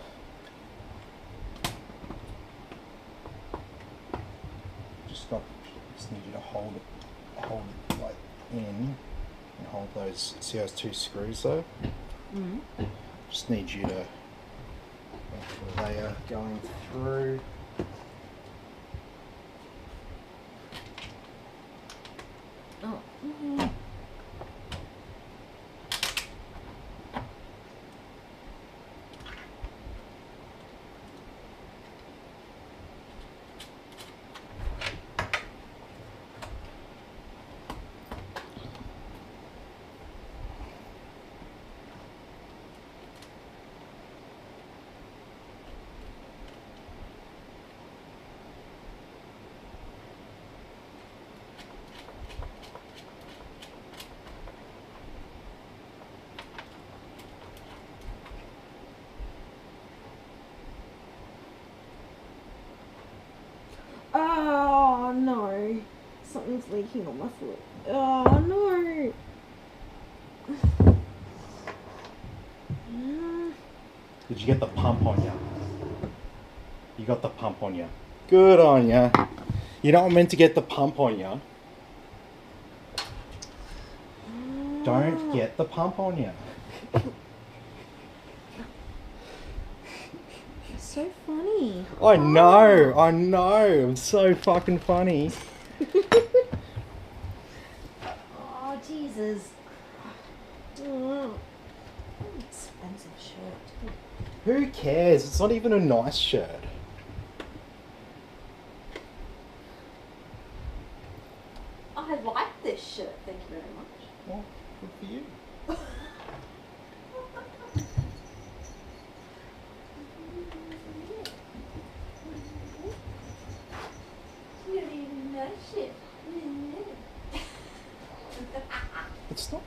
Just need you to hold it like in and hold those. See those two screws though? Mm-hmm. Just need you to make sure they are going through. Oh. Mm-hmm. Oh no, something's leaking on my foot. Oh no. Did you get the pump on you? You got the pump on you. Good on you. You're not meant to get the pump on you. Don't get the pump on you. so funny. I know, I know. I'm so fucking funny. Oh, Jesus. Oh. Expensive shirt. Who cares? It's not even a nice shirt. I like this shirt, thank you very much. Well, good for you. You don't even know shit. It's not.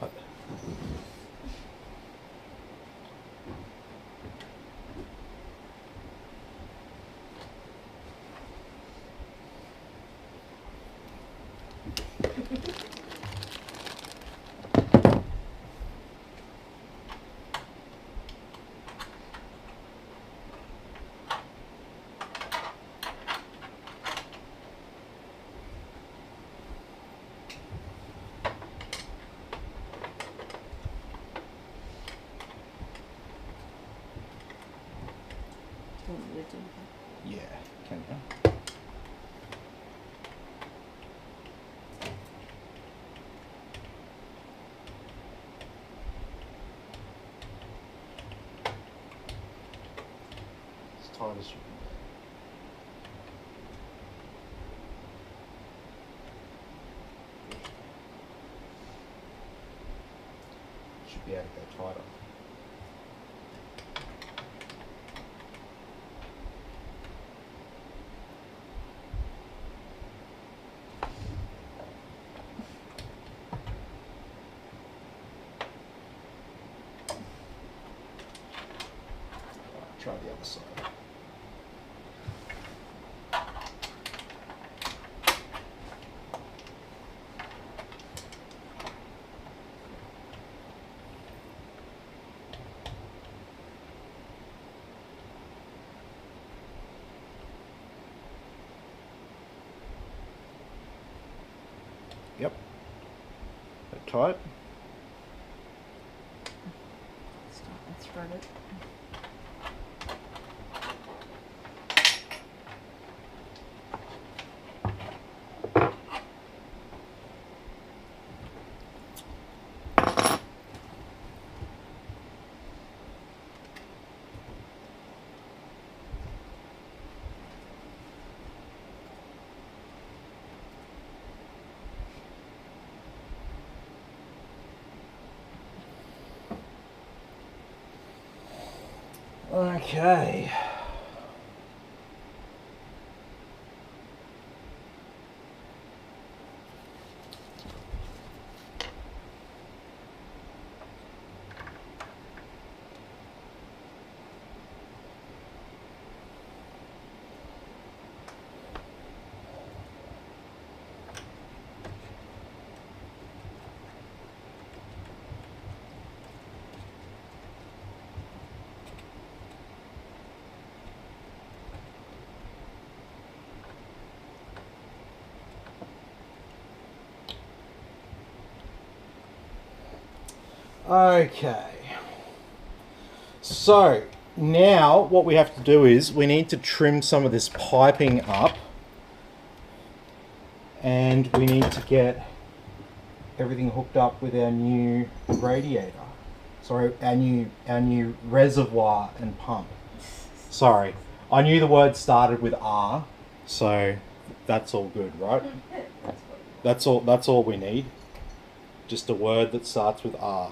Yeah, can you? As tight as you can. Should be able to go tighter. Try the other side. Yep. That tight. Stop and thread it. Okay. Okay. So now what we have to do is we need to trim some of this piping up, and we need to get everything hooked up with our new radiator. Sorry, our new reservoir and pump. Sorry, I knew the word started with R, so that's all good, right? That's all we need. Just a word that starts with R.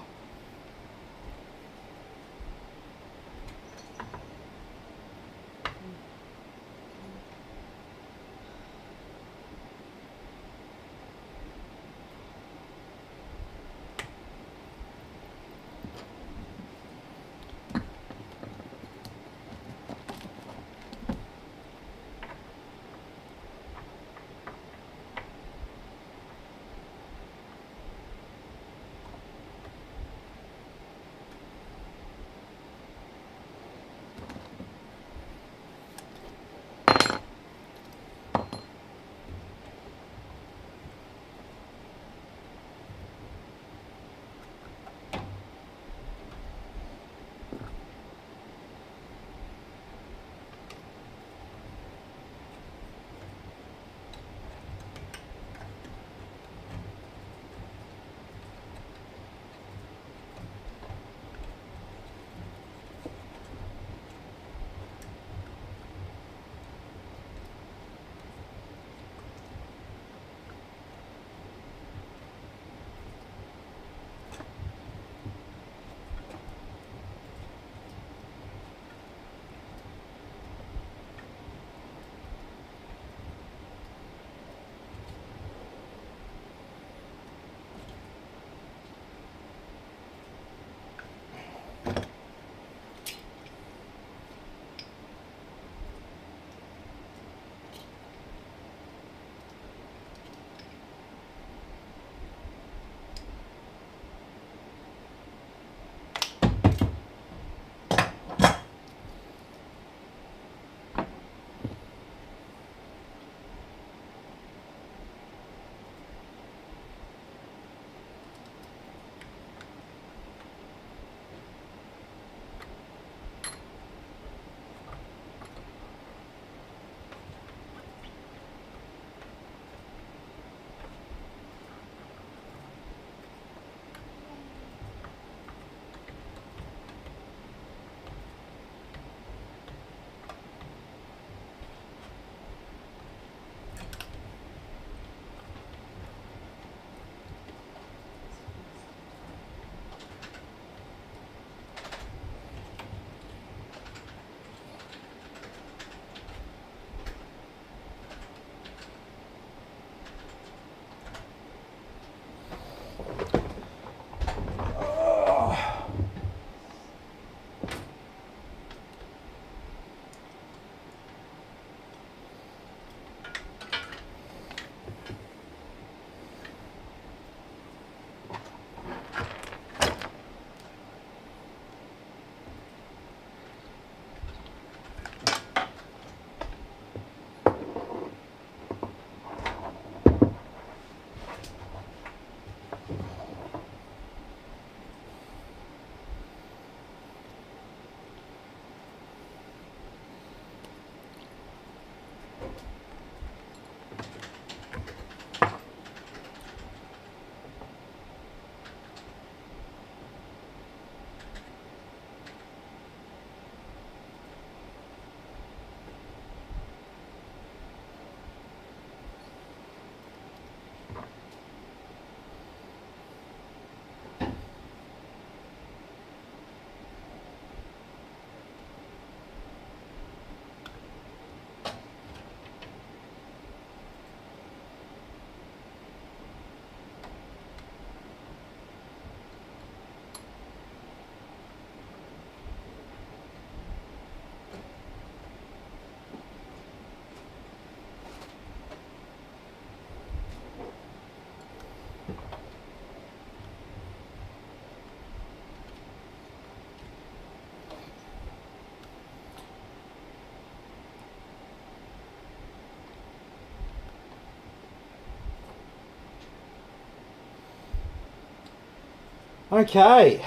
Okay.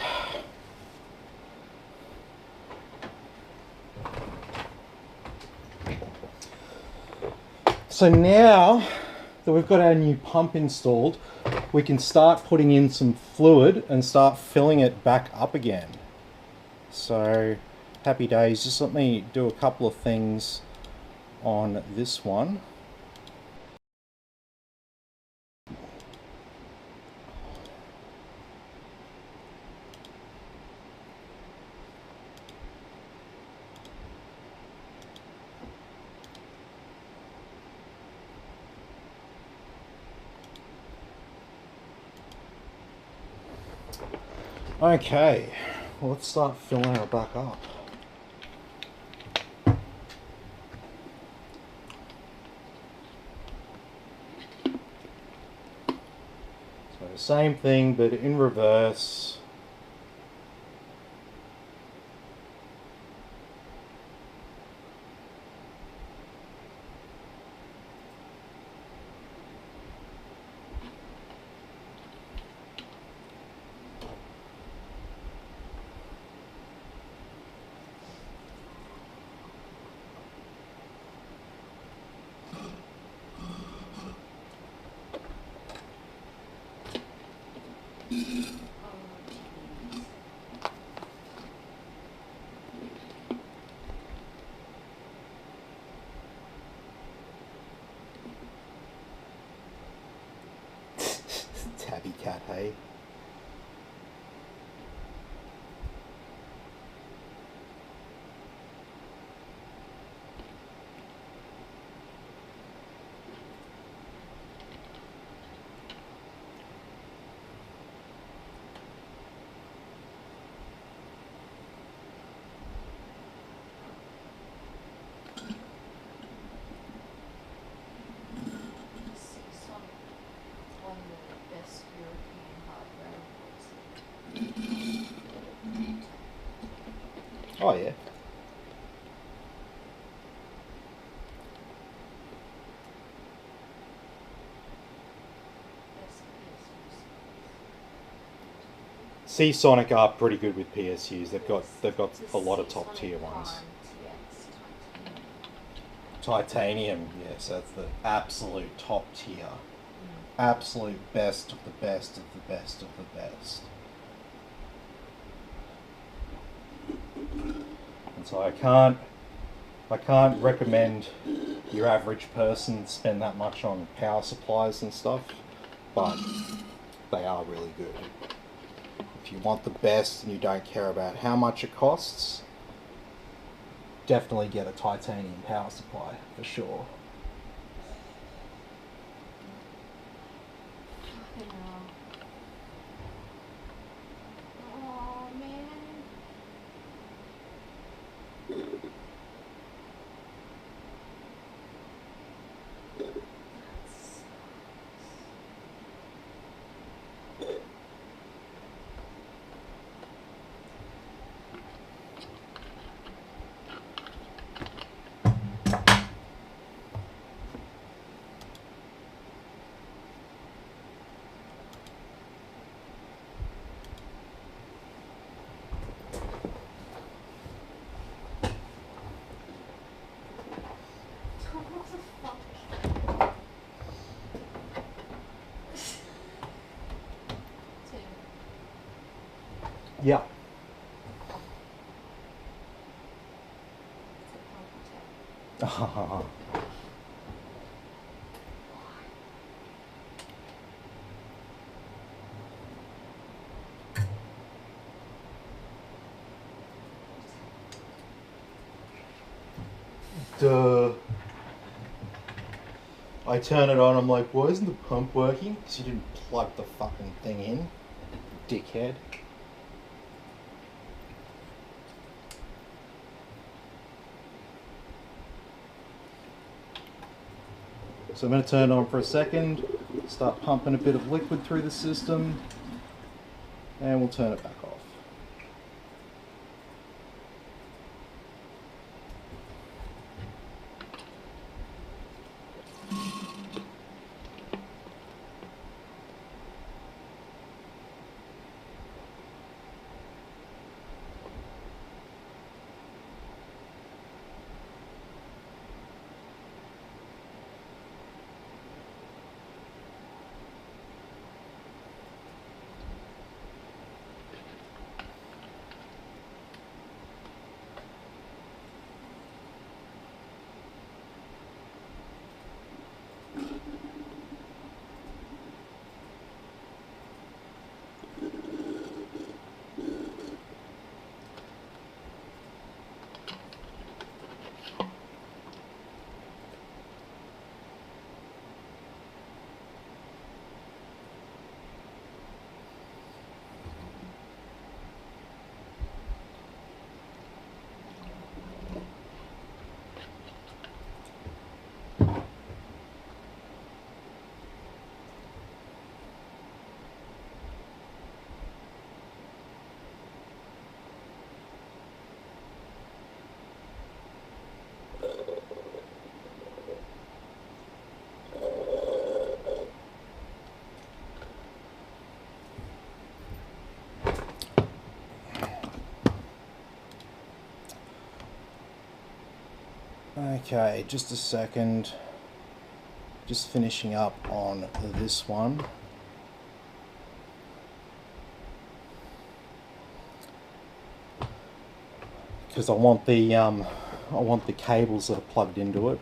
So now that we've got our new pump installed, we can start putting in some fluid and start filling it back up again. So happy days. Just let me do a couple of things on this one. Okay, well, let's start filling it back up. So same thing, but in reverse. Tabby cat, hey? One of the best European hardware. Oh yeah. Seasonic are pretty good with PSUs. They've got a lot of top tier ones. Titanium, yes, that's the absolute top tier. Absolute best of the best of the best of the best. And so I can't recommend your average person spend that much on power supplies and stuff, but they are really good. If you want the best and you don't care about how much it costs, definitely get a titanium power supply for sure. Oh man. What the fuck? Yeah. Duh. I turn it on, I'm like, why isn't the pump working? Because you didn't plug the fucking thing in, dickhead. So I'm going to turn it on for a second, start pumping a bit of liquid through the system, and we'll turn it back off. Okay, just a second. Just finishing up on this one. Because I want the cables that are plugged into it.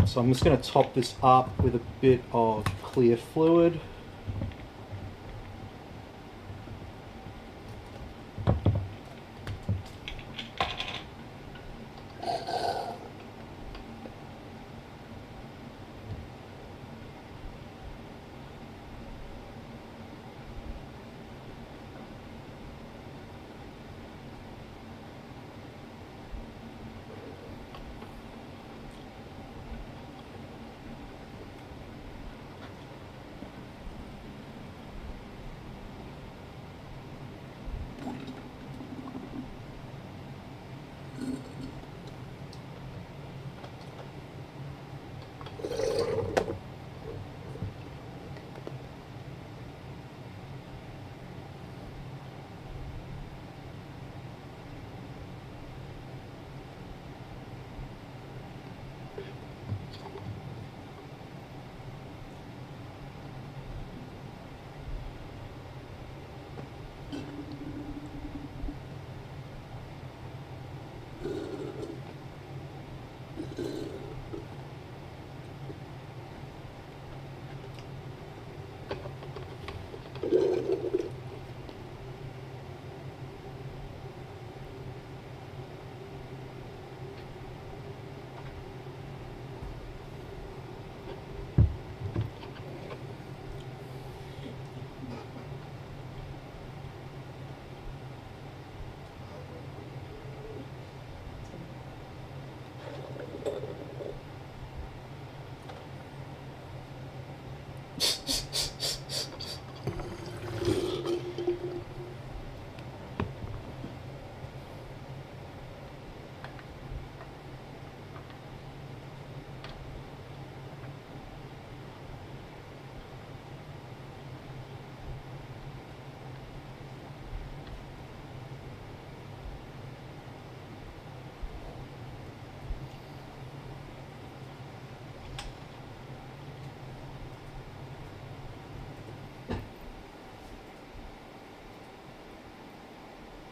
So I'm just going to top this up with a bit of clear fluid.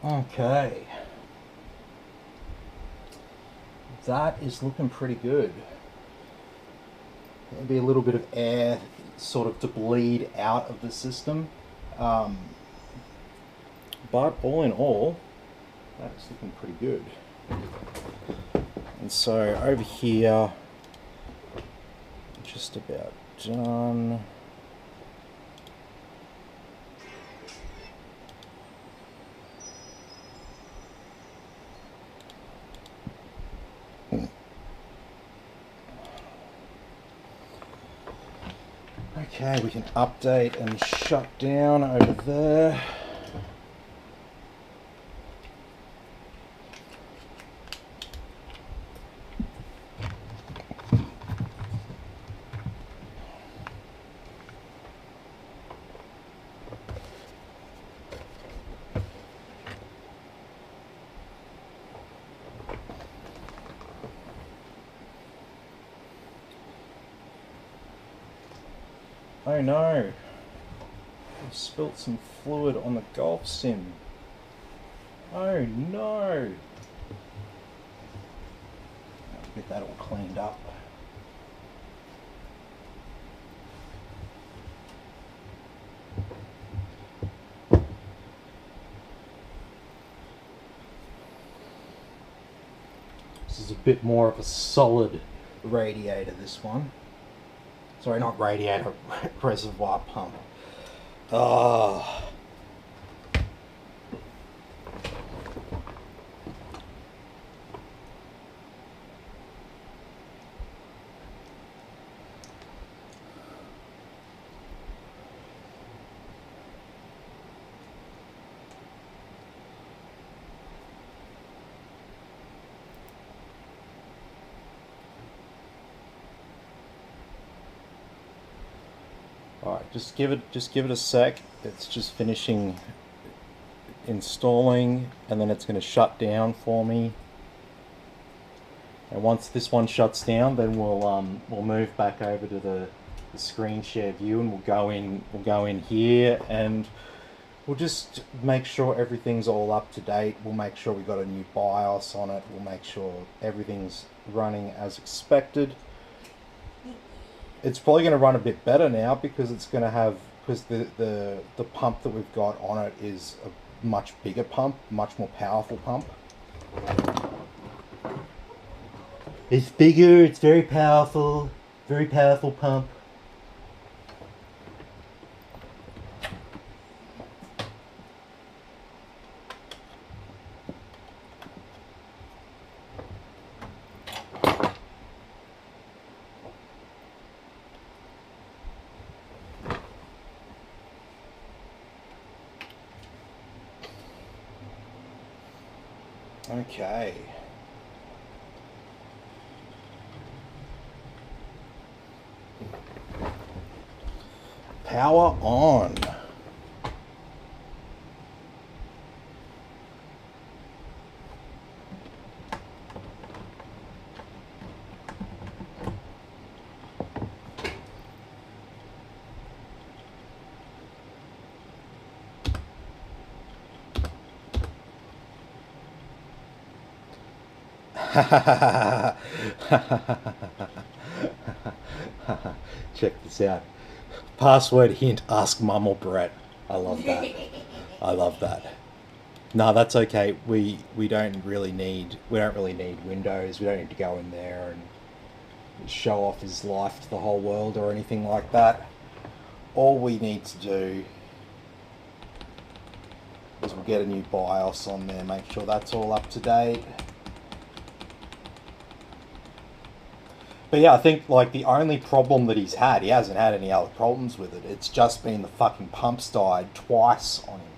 Okay, that is looking pretty good. There'll be a little bit of air sort of to bleed out of the system, but all in all, that's looking pretty good. And so over here, just about done. Okay, we can update and shut down over there. Oh no. I've spilt some fluid on the golf sim. Oh no. I'll get that all cleaned up. This is a bit more of a solid radiator, this one. Sorry, not radiator, reservoir pump. Ah. Alright, just give it a sec. It's just finishing installing, and then it's going to shut down for me. And once this one shuts down, then we'll move back over to the screen share view, and we'll go in here, and we'll just make sure everything's all up to date. We'll make sure we got a new BIOS on it. We'll make sure everything's running as expected. It's probably going to run a bit better now because it's going to have, because the pump that we've got on it is a much bigger pump, much more powerful pump. It's bigger, it's very powerful pump. Okay. Power on. Check this out. Password hint, ask Mum or Brett. I love that. I love that. No, that's okay. We don't really need Windows. We don't need to go in there and show off his life to the whole world or anything like that. All we need to do is we'll get a new BIOS on there, make sure that's all up to date. But yeah, I think like the only problem that he's had, he hasn't had any other problems with it. It's just been the fucking pumps died twice on him.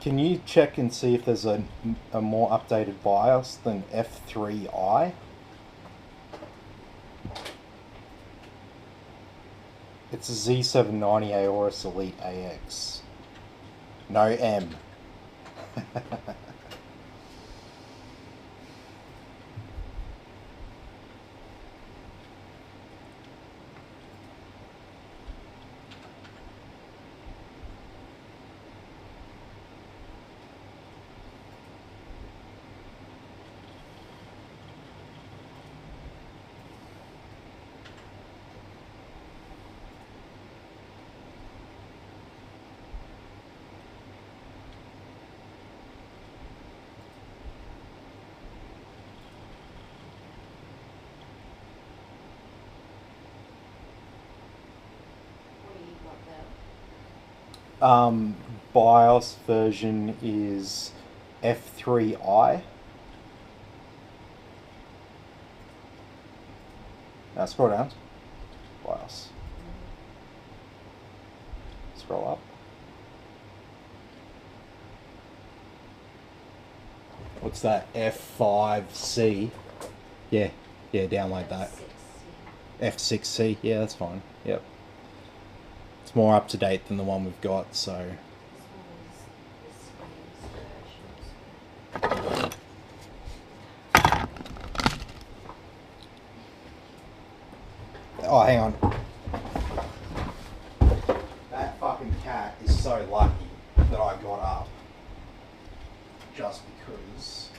Can you check and see if there's a more updated BIOS than F3i? It's a Z790 Aorus Elite AX. No M. BIOS version is F3i. Now scroll down. BIOS. Scroll up. What's that? F5C. Yeah, download that. F6C, yeah, that's fine. Yep. It's more up to date than the one we've got, so. Oh, hang on. That fucking cat is so lucky that I got up. Just because.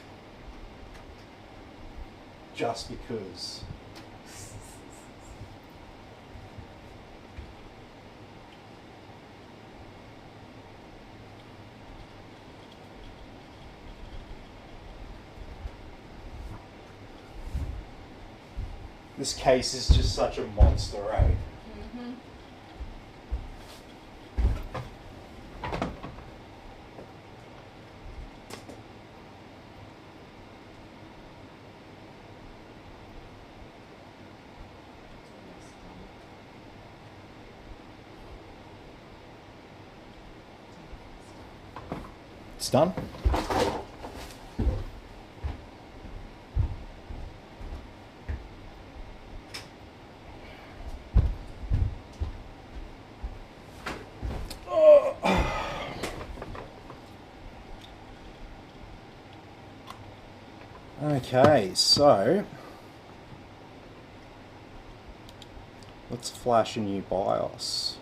This case is just such a monster, eh? Mm-hmm. It's done. Okay, so let's flash a new BIOS.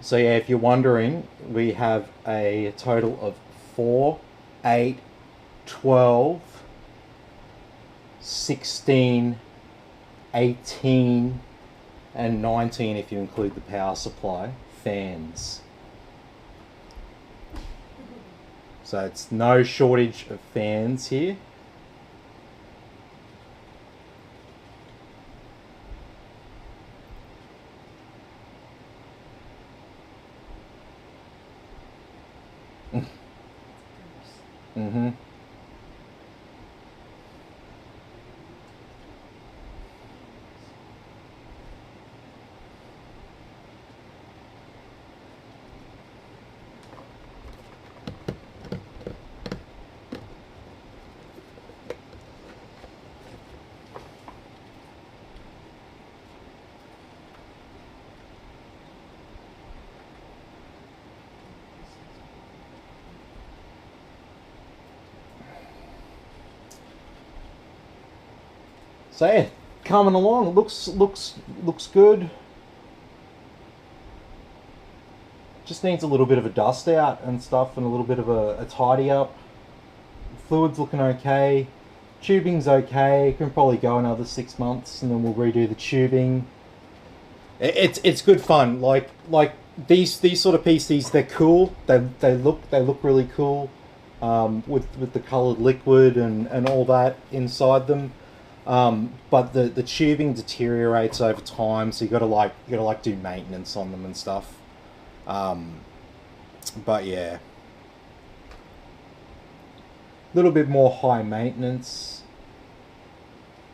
So yeah, if you're wondering, we have a total of 4, 8, 12, 16, 18, and 19 if you include the power supply, fans. So it's no shortage of fans here. Mm-hmm. So yeah, coming along. It looks good. Just needs a little bit of a dust out and stuff, and a little bit of a tidy up. Fluid's looking okay. Tubing's okay. Can probably go another 6 months, and then we'll redo the tubing. It's good fun. Like these sort of PCs, they're cool. They look really cool, with the coloured liquid and all that inside them. But the tubing deteriorates over time, so you gotta do maintenance on them and stuff. But yeah, a little bit more high maintenance.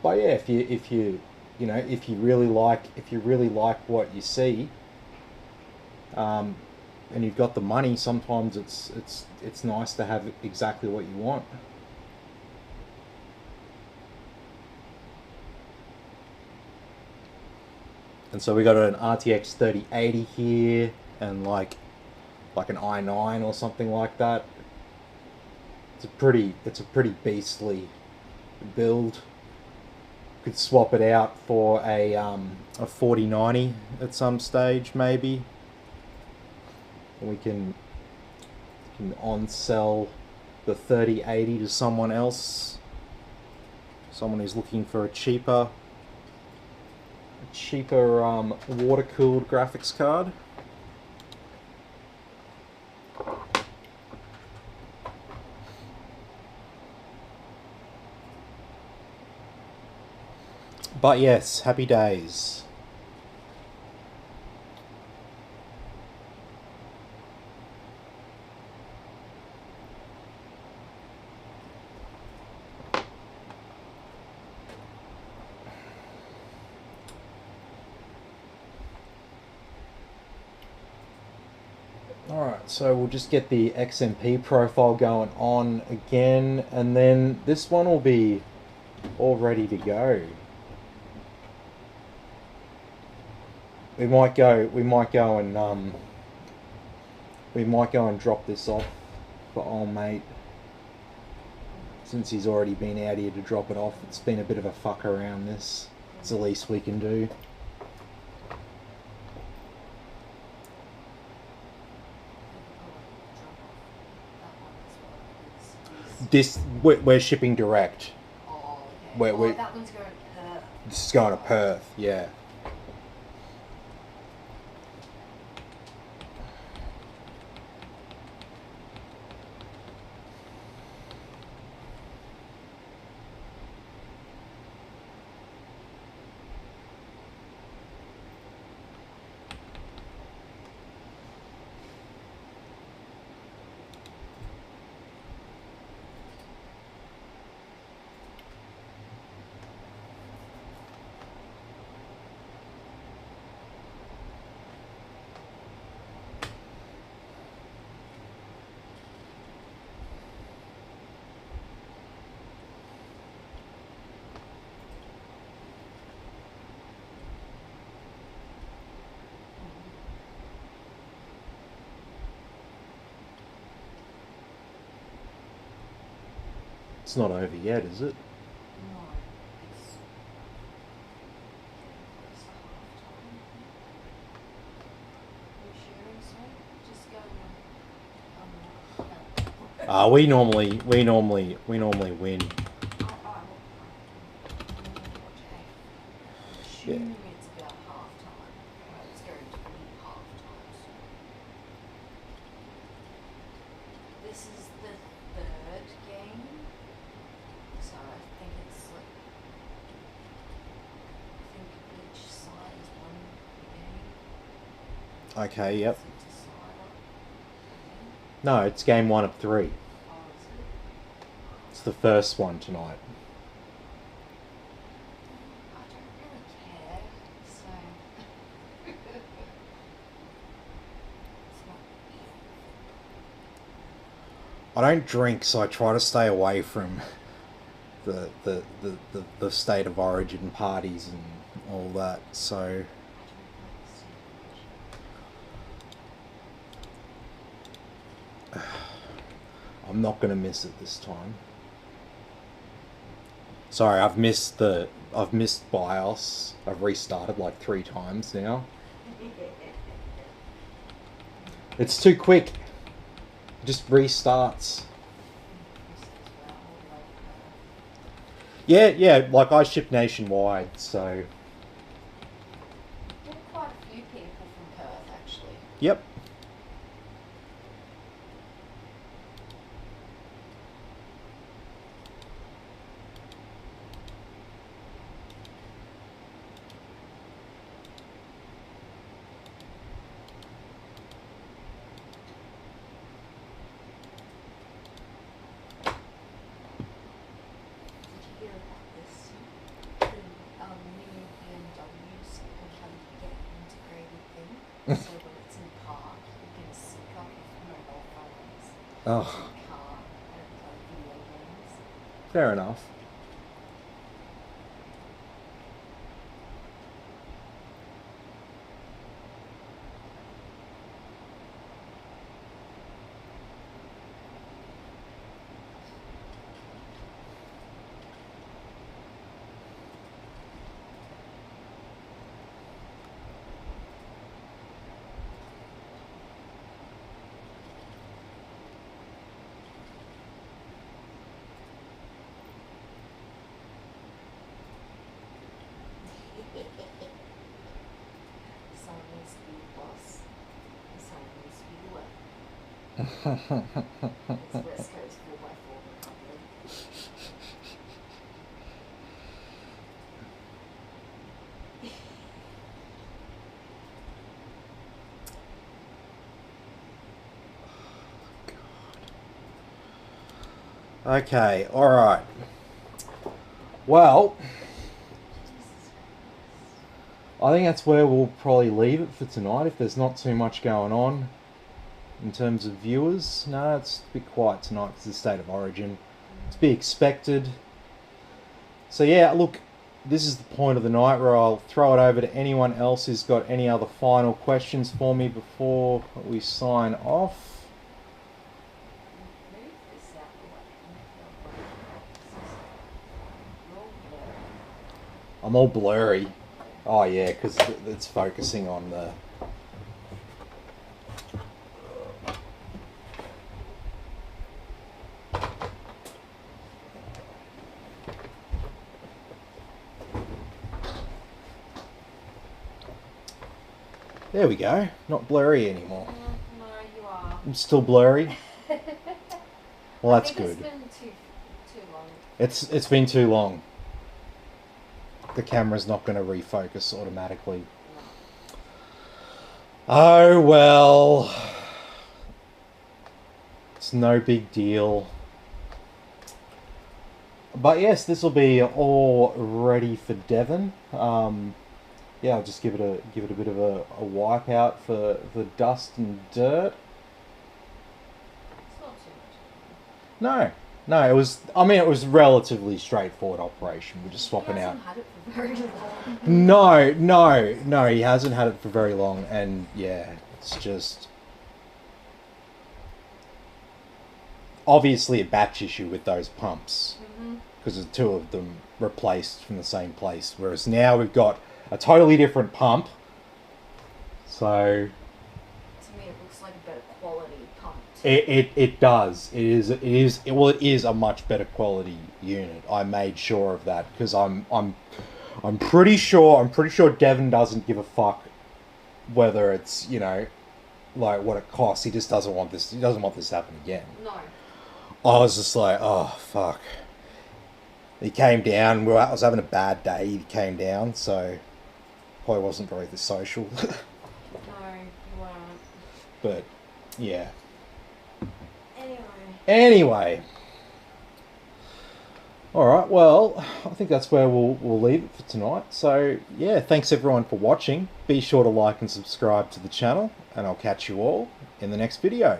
But yeah, if you really like what you see, and you've got the money, sometimes it's nice to have exactly what you want. And so we got an RTX 3080 here, and like an i9 or something like that. It's a pretty beastly build. Could swap it out for a 4090 at some stage, maybe. We can on sell the 3080 to someone else. Someone who's looking for a cheaper water-cooled graphics card. But yes, happy days. Alright, so we'll just get the XMP profile going on again, and then this one will be all ready to go. We might go and drop this off for old mate. Since he's already been out here to drop it off, it's been a bit of a fuck around this. It's the least we can do. We're shipping direct. Oh, okay. That one's going to Perth. This is going to Perth, yeah. It's not over yet, is it? No, it's We normally win. Assuming it's about half time. It's going to be half time soon. This is the third game, so I think it's like, each side is one game. Okay, yep. Is it decider? Okay. No, it's game 1 of 3. Oh, is it? It's the first one tonight. I don't really care, so it's not. I don't drink, so I try to stay away from the state of origin parties and all that. So I'm not gonna miss it this time. Sorry, I've missed BIOS. I've restarted like 3 times now. It's too quick. It just restarts. Yeah, like I ship nationwide, so. There are quite a few people from Perth, actually. Yep. Did you hear about this? The new BMWs and how you get an integrated thing. So when it's in park, you can sync up with mobile phones, Oh, car, and video games. fair enough. West Coast 4x4 recovery. Okay, alright. Well, I think that's where we'll probably leave it for tonight if there's not too much going on in terms of viewers. No, it's a bit quiet tonight because of the state of origin. It's to be expected. So yeah, look, this is the point of the night where I'll throw it over to anyone else who's got any other final questions for me before we sign off. Move this out the way. I'm all blurry. Oh yeah, because it's focusing on the... There we go. Not blurry anymore. No, you are. I'm still blurry. Well, that's I think good. It's been too long. It's been too long. The camera's not going to refocus automatically. Oh well. It's no big deal. But yes, this will be all ready for Devan. Yeah, I'll just give it a bit of a wipe out for the dust and dirt. It's not too much. No, it was. I mean, it was relatively straightforward operation. We're just swapping He out. hasn't had it for very long. No, he hasn't had it for very long, and yeah, it's just obviously a batch issue with those pumps because the two of them replaced from the same place, whereas now we've got a totally different pump. So To me, it looks like a better quality pump. it does. It is a much better quality unit. I made sure of that because I'm pretty sure Devan doesn't give a fuck whether it's, you know, like what it costs. He just doesn't want this. He doesn't want this to happen again. No. I was just like, oh fuck. He came down. I was having a bad day. He came down, so probably wasn't very social. No, you weren't. But yeah. Anyway. Alright, well, I think that's where we'll leave it for tonight. So, yeah, thanks everyone for watching. Be sure to like and subscribe to the channel, and I'll catch you all in the next video.